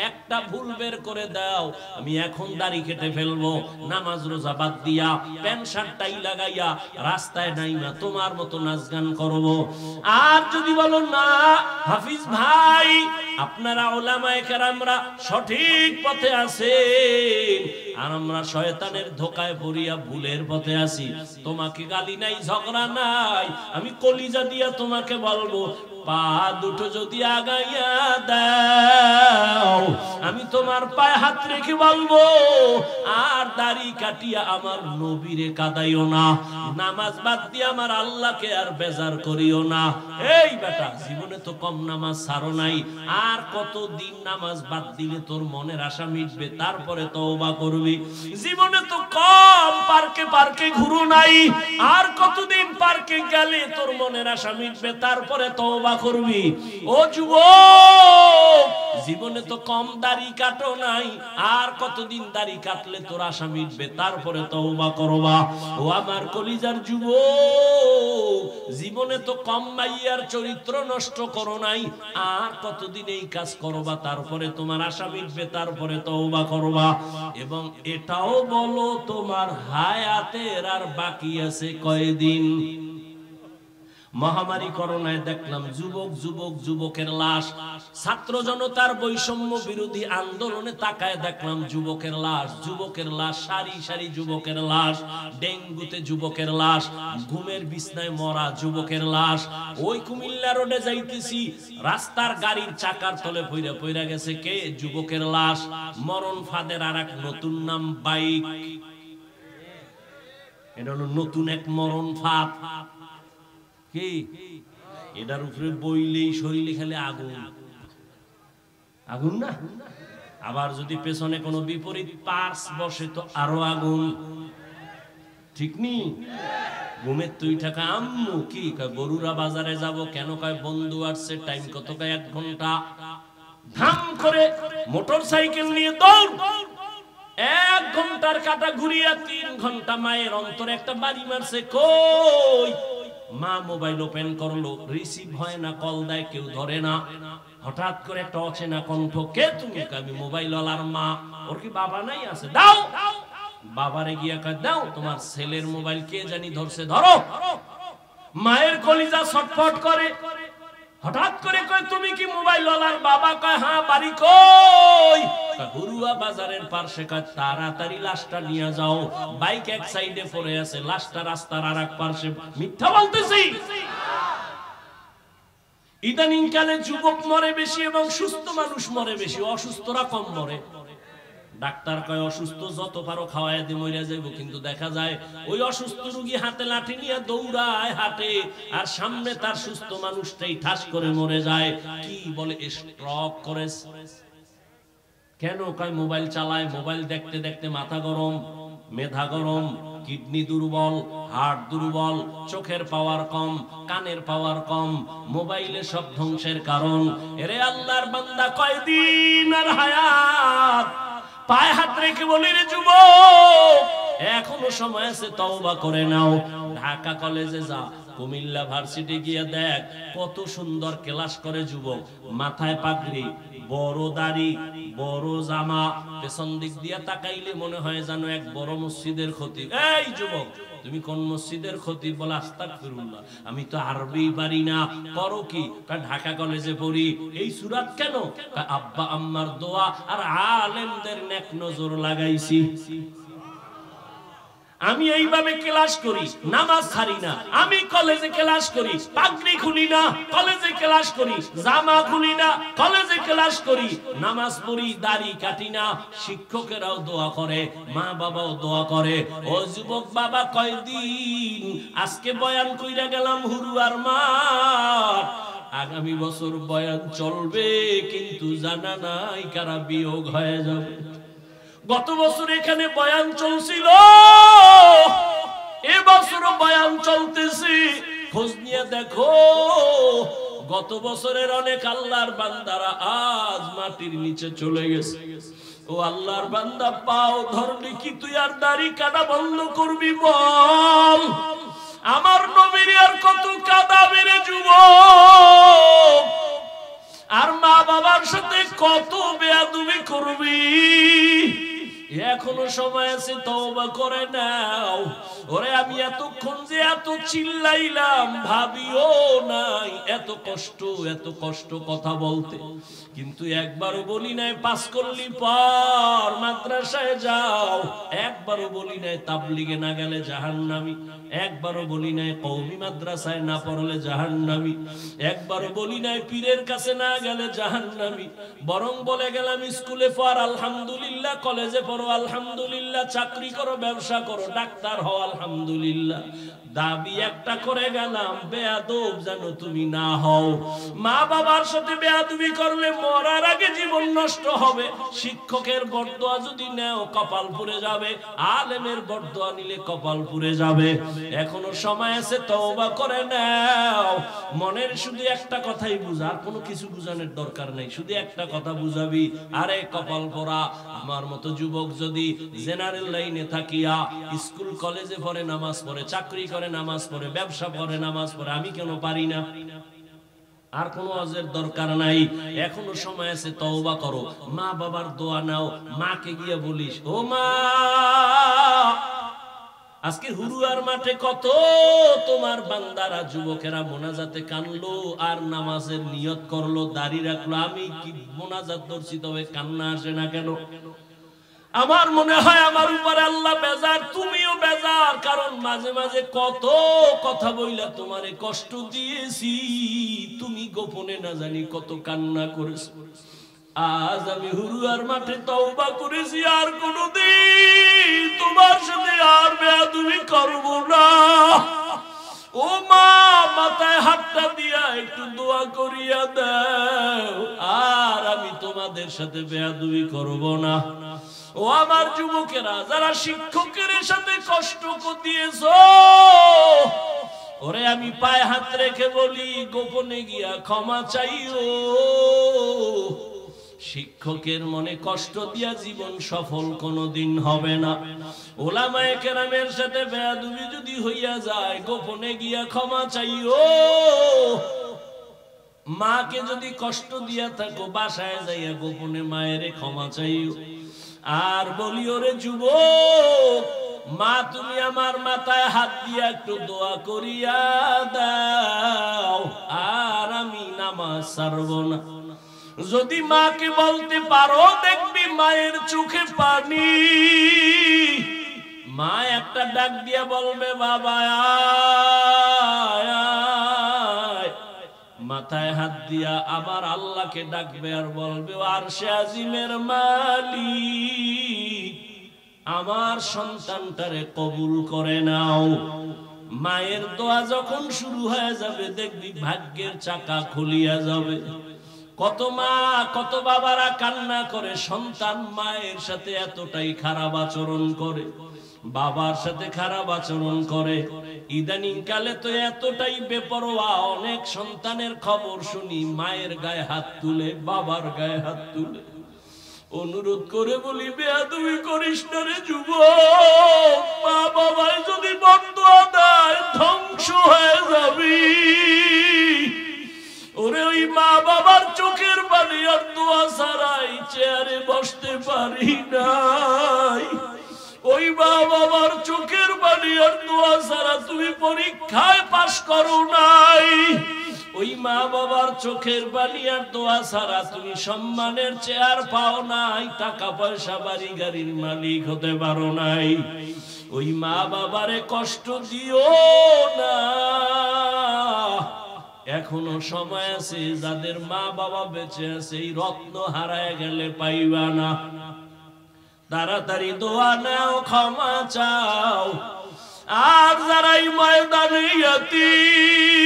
একটা ভুল বের করে দাও, আমি এখন দাড়ি কেটে ফেলবো, নামাজ রোজা বাদ দিয়া, প্যান্ট শার্ট টাই লাগাইয়া রাস্তায় নাইমা তোমার মতো নাচ গান করবো। আর যদি বলো না হাফিজ ভাই, আপনারা উলামায়ে কেরামরা সঠিক পথে আছেন আর আমরা শয়তানের ধোকায় পড়িয়া ভুলের পথে আছি, তোমাকে গালি নাই, ঝগড়া নাই, আমি কলিজা দিয়া তোমাকে বলবো, পা দুটো যদি আগাইয়া দাও, আমি তোমার পায়ে হাত রেখে বলবো, আর দাড়ি কাটিয়া আমার নবীরে কাদাইও না, নামাজ বাদ দিয়ে আমার আল্লাহকে আর বেজার করিও না। এই বেটা, জীবনে তো কম নামাজ ছাড়ো নাই, আর কতদিন নামাজ বাদ দিলে তোর মনের আশা মিটবে, তারপরে তওবা করবি? জীবনে তো কম পার্কে পার্কে ঘুরো নাই, আর কতদিন পার্কে গেলে তোর মনের আশা মিটবে, তারপরে তওবা করবি? ও যুবক, জীবনে তো কম দাড়ি কাটো নাই, আর কতদিন দাড়ি কাটলে তোর আশা মিটবে, তারপরে তওবা করবা? ও আমার কলিজার যুবক, জীবনে তো কম মাইয়ার চরিত্র নষ্ট করো নাই, আর কতদিন এই কাজ করবা, তারপরে তোমার আশা মিটবে, তারপরে তওবা করবা? এবং এটাও বলো, তোমার হায়াতের আর বাকি আছে কয়দিন? মহামারী করোনায় দেখলাম যুবকের লাশ, ছাত্র জনতার বৈষম্য বিরোধী আন্দোলনে তাকায় দেখলাম যুবকের লাশ, সারি সারি যুবকের লাশ, ডেঙ্গুতে যুবকের লাশ, ঘুমের বিছনায় মরা যুবকের লাশ। ওই কুমিল্লা রোডে যাইতেছি, রাস্তার গাড়ির চাকার তলে পইরা গেছে কে? যুবকের লাশ। মরণ ফাঁদের আর এক নতুন নাম বাইক। এটা হলো নতুন এক মরণ ফাঁদ। কি এটার উপরে বইলেই শরীরে খালি আগুন না? আবার যদি পেছনে কোনো বিপরীত পার্স বসে তো আরো আগুন, ঠিক নি? ঘুমের তুই টাকা আম্মু কি কয় বরুরা বাজারে যাব, কেন কয় বন্ধু আসছে, টাইম কত কয় 1 ঘন্টা, ধাম করে মোটর সাইকেল নিয়ে দৌড়, 1 ঘন্টার কাটা ঘুরিয়া 3 ঘন্টা মায়ের অন্তরে একটা বাড়ি মারছে। কই মা মোবাইল ওপেন করলো, রিসিভ হয় না, কল দেয় কেউ ধরে না, হঠাৎ করে একটা অচেনা কণ্ঠ, কে তুমি? আমি মোবাইল ওয়ালার মা। ওর কি বাবা নাই? আছে, দাও। বাবারে গিয়া কয় দাও, তোমার ছেলের মোবাইল কে জানি ধরছে, ধরো। মায়ের কলিজা ছটফট করে, হঠাৎ করে কয় তুমি কি মোবাইল ওয়ালার বাবা? কয় হ্যাঁ। বাড়ি কই? হুরুয়া বাজারের পাশে। কয় তাড়াতাড়ি লাশটা নিয়ে যাও, বাইক এক সাইডে পড়ে আছে, লাশটা রাস্তার আরেক পাশে। মিথ্যা বলতেছি? ইদানিং কালে যুবক মরে বেশি এবং সুস্থ মানুষ মরে বেশি, অসুস্থরা কম মরে। ডাক্তার কয় অসুস্থ যত পারো খাওয়ায় দিয়ে মরে যাইব, কিন্তু দেখা যায় ওই অসুস্থ রোগী হাতে লাঠি নিয়ে দৌড়ায় হাঁটে, আর সামনে তার সুস্থ মানুষটাই ঠাস করে মরে যায়। কি বলে? স্ট্রোক করে। কেন? কয় মোবাইল চালায়, মোবাইল দেখতে দেখতে মাথা গরম, মেধা গরম, কিডনি দুর্বল, হার্ট দুর্বল, চোখের পাওয়ার কম, কানের পাওয়ার কম, মোবাইলে সব ধ্বংসের কারণ। এরে আল্লাহর বান্দা, কয়দিন আর হায়াত? পায়ে হাত রেখে বলি রে যুবক, এখনো সময় আছে, তওবা করে নাও। ঢাকা কলেজে যা, কুমিল্লা ভার্সিটি গিয়ে দেখ, কত সুন্দর ক্লাস করে যুবক, মাথায় পাগড়ি, বড় দাড়ি, বড় জামা, পেছন দিক দিয়ে তাকাইলে মনে হয় যেন এক বড় মসজিদের খতিব। এই যুবক, তুমি কোন মসজিদের খতিব? বলে আস্তাগফিরুল্লাহ, আমি তো আরবি পারি না। করো কি? ঢাকা কলেজে পড়ি। এই সূরা কেন? আব্বা আম্মার দোয়া আর আলেমদের নেক নজর লাগাইছি। আমি এইভাবে ক্লাস করি, নামাজ ছাড়ি না। আমি কলেজে ক্লাস করি, পাগড়ি খুলি না, কলেজে ক্লাস করি, জামা খুলি না, কলেজে ক্লাস করি, নামাজ পড়ি, দাড়ি কাটি না। শিক্ষকেরাও দোয়া করে, মা বাবাও দোয়া করে। ও যুবক বাবা, কয়দিন আজকে বয়ান কইরা গেলাম হুরুয়ার মাঠ, আগামী বছর বয়ান চলবে, কিন্তু জানা নাই কারা বিয়োগ হয়ে যাবে। গত বছর এখানে বয়ান চলছিল, এবছরও বয়ান চলতেছে। খোঁজ নিয়ে দেখো, গত বছরের অনেক আল্লাহর বান্দারা আজ মাটির নিচে চলে গেছে। ও আল্লাহর বান্দা, পাও ধরলি কি তুই আর দাড়ি কাটা বন্ধ করবি? বল, আমার নবীর আর কত কাঁদাবে রে যুবক, আর মা বাবার সাথে কত বেয়াদবি করবি। এখনো সময় আছে, তওবা করে নাও। ওরে আমি এতক্ষণ যে এত চিল্লাইলাম, ভাবিও নাই এত কষ্ট কথা বলতে, কিন্তু একবারও বলি নাই পাস করলি পর মাদ্রাসায় যাও, একবারও বলি নাই তাবলিগে না গেলে জাহান্নামী, একবারও বলি নাই কওমি মাদ্রাসায় না পড়লে জাহান্নামী, একবারও বলি নাই পীরের কাছে না গেলে জাহান্নামী। বরং বলে গেলাম স্কুলে পড় আলহামদুলিল্লাহ, কলেজে পড়ো আলহামদুলিল্লাহ, চাকরি করো, ব্যবসা করো, ডাক্তার হও আলহামদুলিল্লাহ। দাবি একটা করে গেলাম, বেয়াদব যেন তুমি না হও। মা বাবার সাথে বেয়াদবি করলে মরার আগে জীবন নষ্ট হবে। শিক্ষকের বরদোয়া যদি নেও কপাল পুড়ে যাবে, আলেমের বরদোয়া নিলে কপাল পুড়ে যাবে। এখনো সময় আছে, তওবা করে নাও। মনের শুধু একটা কথাই বুঝা, আর কোনো কিছু বুঝানোর দরকার নেই, শুধু একটা কথা বুঝাবি, আরে কপাল পোড়া আমার মতো যুবক যদি জেনারেল লাইনে থাকিয়া স্কুল কলেজে পড়ে, নামাজ পড়ে, চাকরি করে, নামাজ পড়ে, ব্যবসা করে, নামাজ পড়ে, আমি কেন পারি না? আর কোনো ওয়াজের দরকার নাই, এখনো সময় আছে, তওবা করো। মা বাবার দোয়া নাও, মাকে গিয়ে বলিস, ও মা, আজকে হুরুয়ার মাঠে কত তোমার বান্দারা যুবকেরা মোনাজাতে কানলো আর নামাজের নিয়ত করলো, দাড়ি রাখলো, আমি কি মোনাজাত ধরছি, তবে কান্না আসে না কেন? আমার মনে হয় আমার উপরে আল্লাহ বেজার, তুমিও বেজার, কারণ মাঝে মাঝে কত কথা বইলা তোমারে কষ্ট দিয়েছি, তুমি গোপনে না জানি কত কান্না করেছো। আজ আমি হুরুয়ার মাঠে তওবা করেছি, আর কোনদিন তোমার সাথে আর বেয়াদবি করব না। ও মা, মাথায় হাতটা দিয়া একটু দোয়া করিয়া দাও, আর আমি তোমাদের সাথে বেয়াদবি করব না। ও আমার যুবকেরা, যারা শিক্ষকের সাথে কষ্ট দিয়েছো, ওরে আমি পায়ে হাত রেখে বলি, গোপনে গিয়া ক্ষমা চাইও। শিক্ষকের মনে কষ্ট দিয়া জীবন সফল কোনদিন হবে না। ওলামায়ে কেরামের সাথে বেয়াদবি যদি হইয়া যায়, গোপনে গিয়া ক্ষমা চাইও। মাকে যদি কষ্ট দিয়া থাকো, বাসায় যাইয়া গোপনে মায়ের ক্ষমা চাইও। আর বলি, ওরে যুবক, মা তুমি আমার মাথায় হাত দিয়া একটু দোয়া করিয়া দাও, আর আমি নামাজ ছাড়ব না। যদি মাকে বলতে পারো, দেখবি মায়ের চোখে পানি। মা একটা ডাক দিয়া বলবে, বাবা আয়। মাথায় হাত দিয়া আবার আল্লাহকে ডাকবে আর বলবে, আরশে আজিমের মালিক, আমার সন্তানটারে কবুল করে নাও। মায়ের দোয়া যখন শুরু হয়ে যাবে, দেখবি ভাগ্যের চাকা খুলিয়া যাবে। কত মা, কত বাবারা কান্না করে, সন্তান মায়ের সাথে এতটাই খারাপ আচরণ করে, বাবার সাথে খারাপ আচরণ করে। ইদানিং কালে তো এতটাই বেপরোয়া, অনেক সন্তানের খবর শুনি মায়ের গায়ে হাত তুলে, বাবার গায়ে হাত তুলে। অনুরোধ করে বলি, বেয়াদবি করিস না রে যুবক। মা বাবাই যদি বদদোয়া দেয়, ধ্বংস হয়ে যাবি। ওরে ওই মা বাবার চোখের পানি আর দোয়া ছাড়াই চেয়ারে বসতে পারি নাই। ওই মা বাবার চোখের পানি আর দোয়া ছাড়া তুমি পরীক্ষায় পাশ করো নাই। ওই মা বাবার চোখের পানি আর দোয়া ছাড়া তুমি সম্মানের চেয়ার পাও নাই, টাকা পয়সা বাড়ি গাড়ির মালিক হতে পারো নাই। ওই মা বাবারে কষ্ট দিও না। এখনো সময় আছে, যাদের মা বাবা বেঁচে আছে এই রত্ন হারায় গেলে পাইবা না। তাড়াতাড়ি দোয়া নাও, ক্ষমা চাও। আর যারাই ময়দানে ইয়াতীম,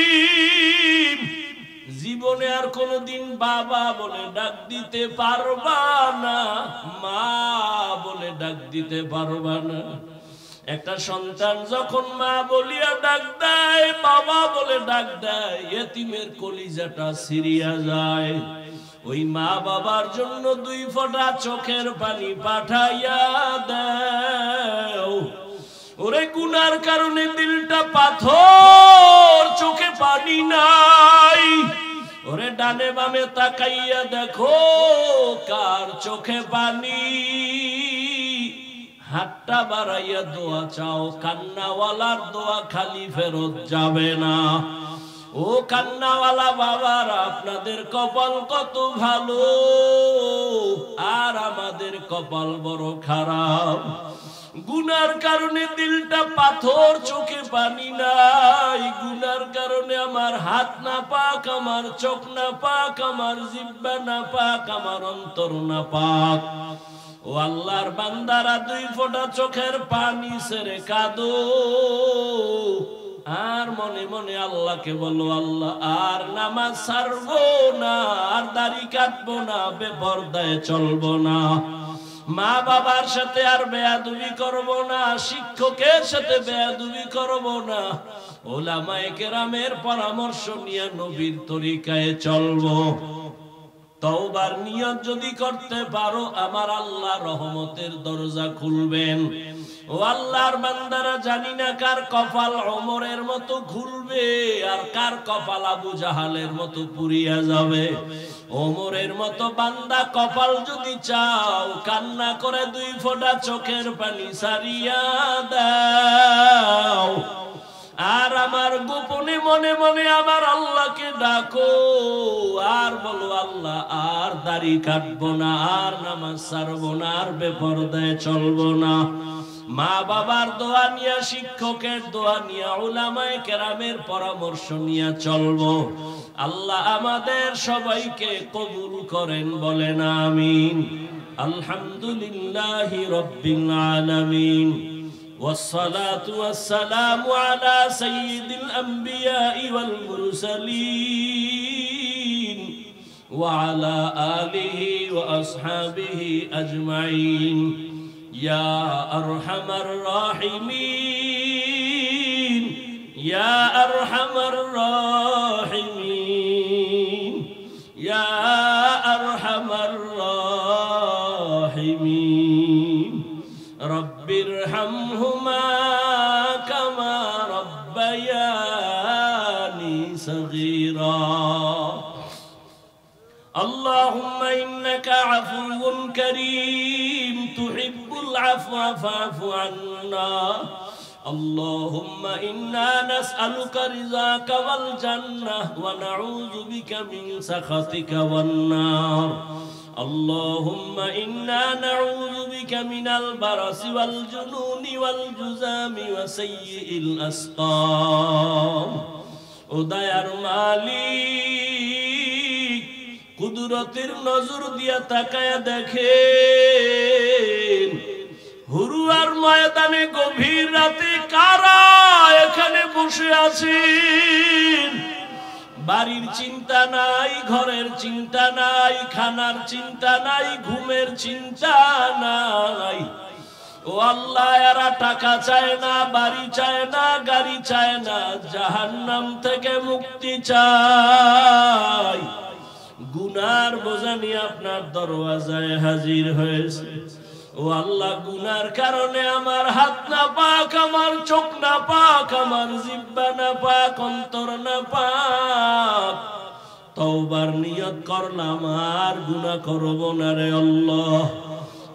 জীবনে আর কোনদিন বাবা বলে ডাক দিতে পারবা না, মা বলে ডাক দিতে পারবা না। একটা সন্তান যখন মা বলিয়া ডাক দেয়, বাবা বলে ডাক দেয়, এতিমের কলিজাটা ছিঁড়িয়া যায়। ওই মা বাবার জন্য 2 ফোঁটা চোখের পানি পাঠাইয়া দাও। ওরে গুনার কারণে দিলটা পাথর, চোখে পানি নাই। ওরে ডানে বামে তাকাইয়া দেখো কার চোখে পানি। হাতটা বাড়াইয়া দোয়া চাও, কান্নাওয়ালার দোয়া খালি ফেরত যাবে না। ও কান্নাওয়ালা বাবারা, আপনাদের কপাল কত ভালো, আর আমাদের কপাল বড় খারাপ। গুনার কারণে দিলটা পাথর, চোখে পানি নাই। গুনার কারণে আমার হাত না পাক, আমার চোখ না পাক, আমার জিহ্বা না পাক, আমার অন্তর না পাক। ও আল্লাহর বান্দারা, 2 ফোঁটা চোখের পানি ছেড়ে কাঁদো। আর মনে মনে আল্লাহকে বলো, আল্লাহ আর নামাজ ছাড়বো না, আর দাড়ি কাটবো না, বেপরদায় চলবো না, মা বাবার সাথে আর বেয়াদবি করব না, শিক্ষকের সাথে বেয়াদবি করব না, ওলামায়ে কেরামের পরামর্শ নিয়ে নবীর তরিকায় চলবো। তওবার নিয়ত যদি করতে পারো, আমার আল্লাহ রহমতের দরজা খুলবেন। ও আল্লাহর বান্দারা, জানি না কার কপাল ওমরের মতো খুলবে, আর কার কপাল আবু জাহালের মতো পুড়িয়া যাবে। ওমরের মতো বান্দা কপাল যদি চাও, কান্না করে 2 ফোঁটা চোখের পানি সারিয়া দাও। আর আমার গোপনে মনে মনে আমার আল্লাহকে ডাকো, আর বলো, আল্লাহ আর দাড়ি কাটবো না, আর নামাজ ছাড়বো না, আর বেপরদায় চলবো না। মা বাবার দোয়া নিয়া, শিক্ষকের দোয়া নিয়া, উলামায়ে কেরামের পরামর্শ নিয়া চলবো। আল্লাহ আমাদের সবাইকে কবুল করেন, বলেন আমিন। আলহামদুলিল্লাহি রাব্বিল আলামিন। والصلاة والسلام على سيد الأنبياء والمرسلين وعلى آله وأصحابه أجمعين يا أرحم الراحمين يا أرحم الراحمين يا أرحم الراحمين رب ارحمهما كما ربياني صغيرا اللهم إنك عفو كريم تحب العفو فاعف عنا اللهم إنا نسألك رضاك والجنة ونعوذ بك من سخطك والنار اللهم إنا نعوذ بك من البرص والجنون والجذام وسيء الأسقام উদয়ার মালিক কুদরতের নজর দিয়া তাকায়া দেখেন হুরুয়ার ময়দানে গভীর রাতে কারা এখানে বসে আছেন বাড়ির চিন্তা নাই ঘরের চিন্তা নাই খানার চিন্তা নাই ঘুমের চিন্তা নাই ও আল্লাহ এরা টাকা চায় না বাড়ি চায় না গাড়ি চায় না জাহান্নাম থেকে মুক্তি চায় গুনার বোঝা নিয়ে আপনার দরওয়াজায় হাজির হয়েছে ও আল্লাহ গুনার কারণে আমার হাত না পাক আমার চোখ না পাক আমার জিহ্বা না পাক অন্তর না পাক তওবার নিয়ত করলাম আর গুনাহ করব না রে আল্লাহ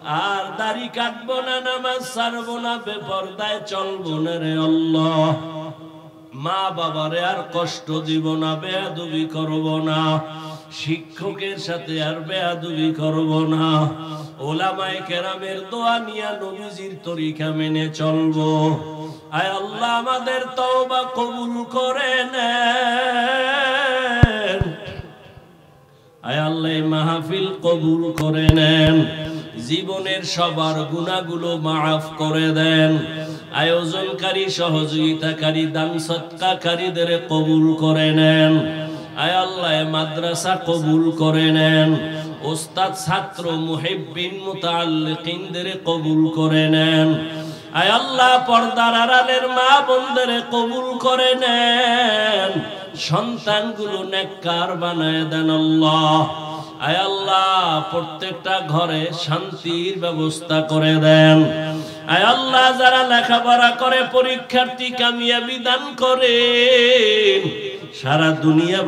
আর দাড়ি কাটবো না, নামাজ ছাড়বো না, বেপরদায় চলবো না রে আল্লাহ। মা বাবারে আর কষ্ট দিব না, বেয়াদবি করব না, শিক্ষকের সাথে আর বেয়াদবি করব না, ওলামায়ে কেরামের দোয়া নিয়ে নবীজির তরিকা মেনে চলবো। আয় আল্লাহ আমাদের তওবা কবুল করে নেন। আয় আল্লাহ এই মাহফিল কবুল করে নেন। জীবনের সবার গুনাহগুলো মাফ করে দেন। আয়োজনকারী, সহযোগিতাকারী, দান সদকাকারীদের কবুল করে নেন। আয় আল্লাহ মাদ্রাসা কবুল করে নেন। ওস্তাদ, ছাত্র, মুহিব্বিন, মুতাআল্লিকিনদের কবুল করে নেন। আয় আল্লাহ পর্দার আড়ালের মা বোনদের কবুল করে নেন। সন্তানগুলো নেককার বানায় দেন আল্লাহ। আয় আল্লাহ প্রত্যেকটা ঘরে শান্তির ব্যবস্থা করে দেন। আয় আল্লাহ যারা লেখাপড়া করে পরীক্ষার্থী কামিয়াবি দান করেন। সারা দুনিয়া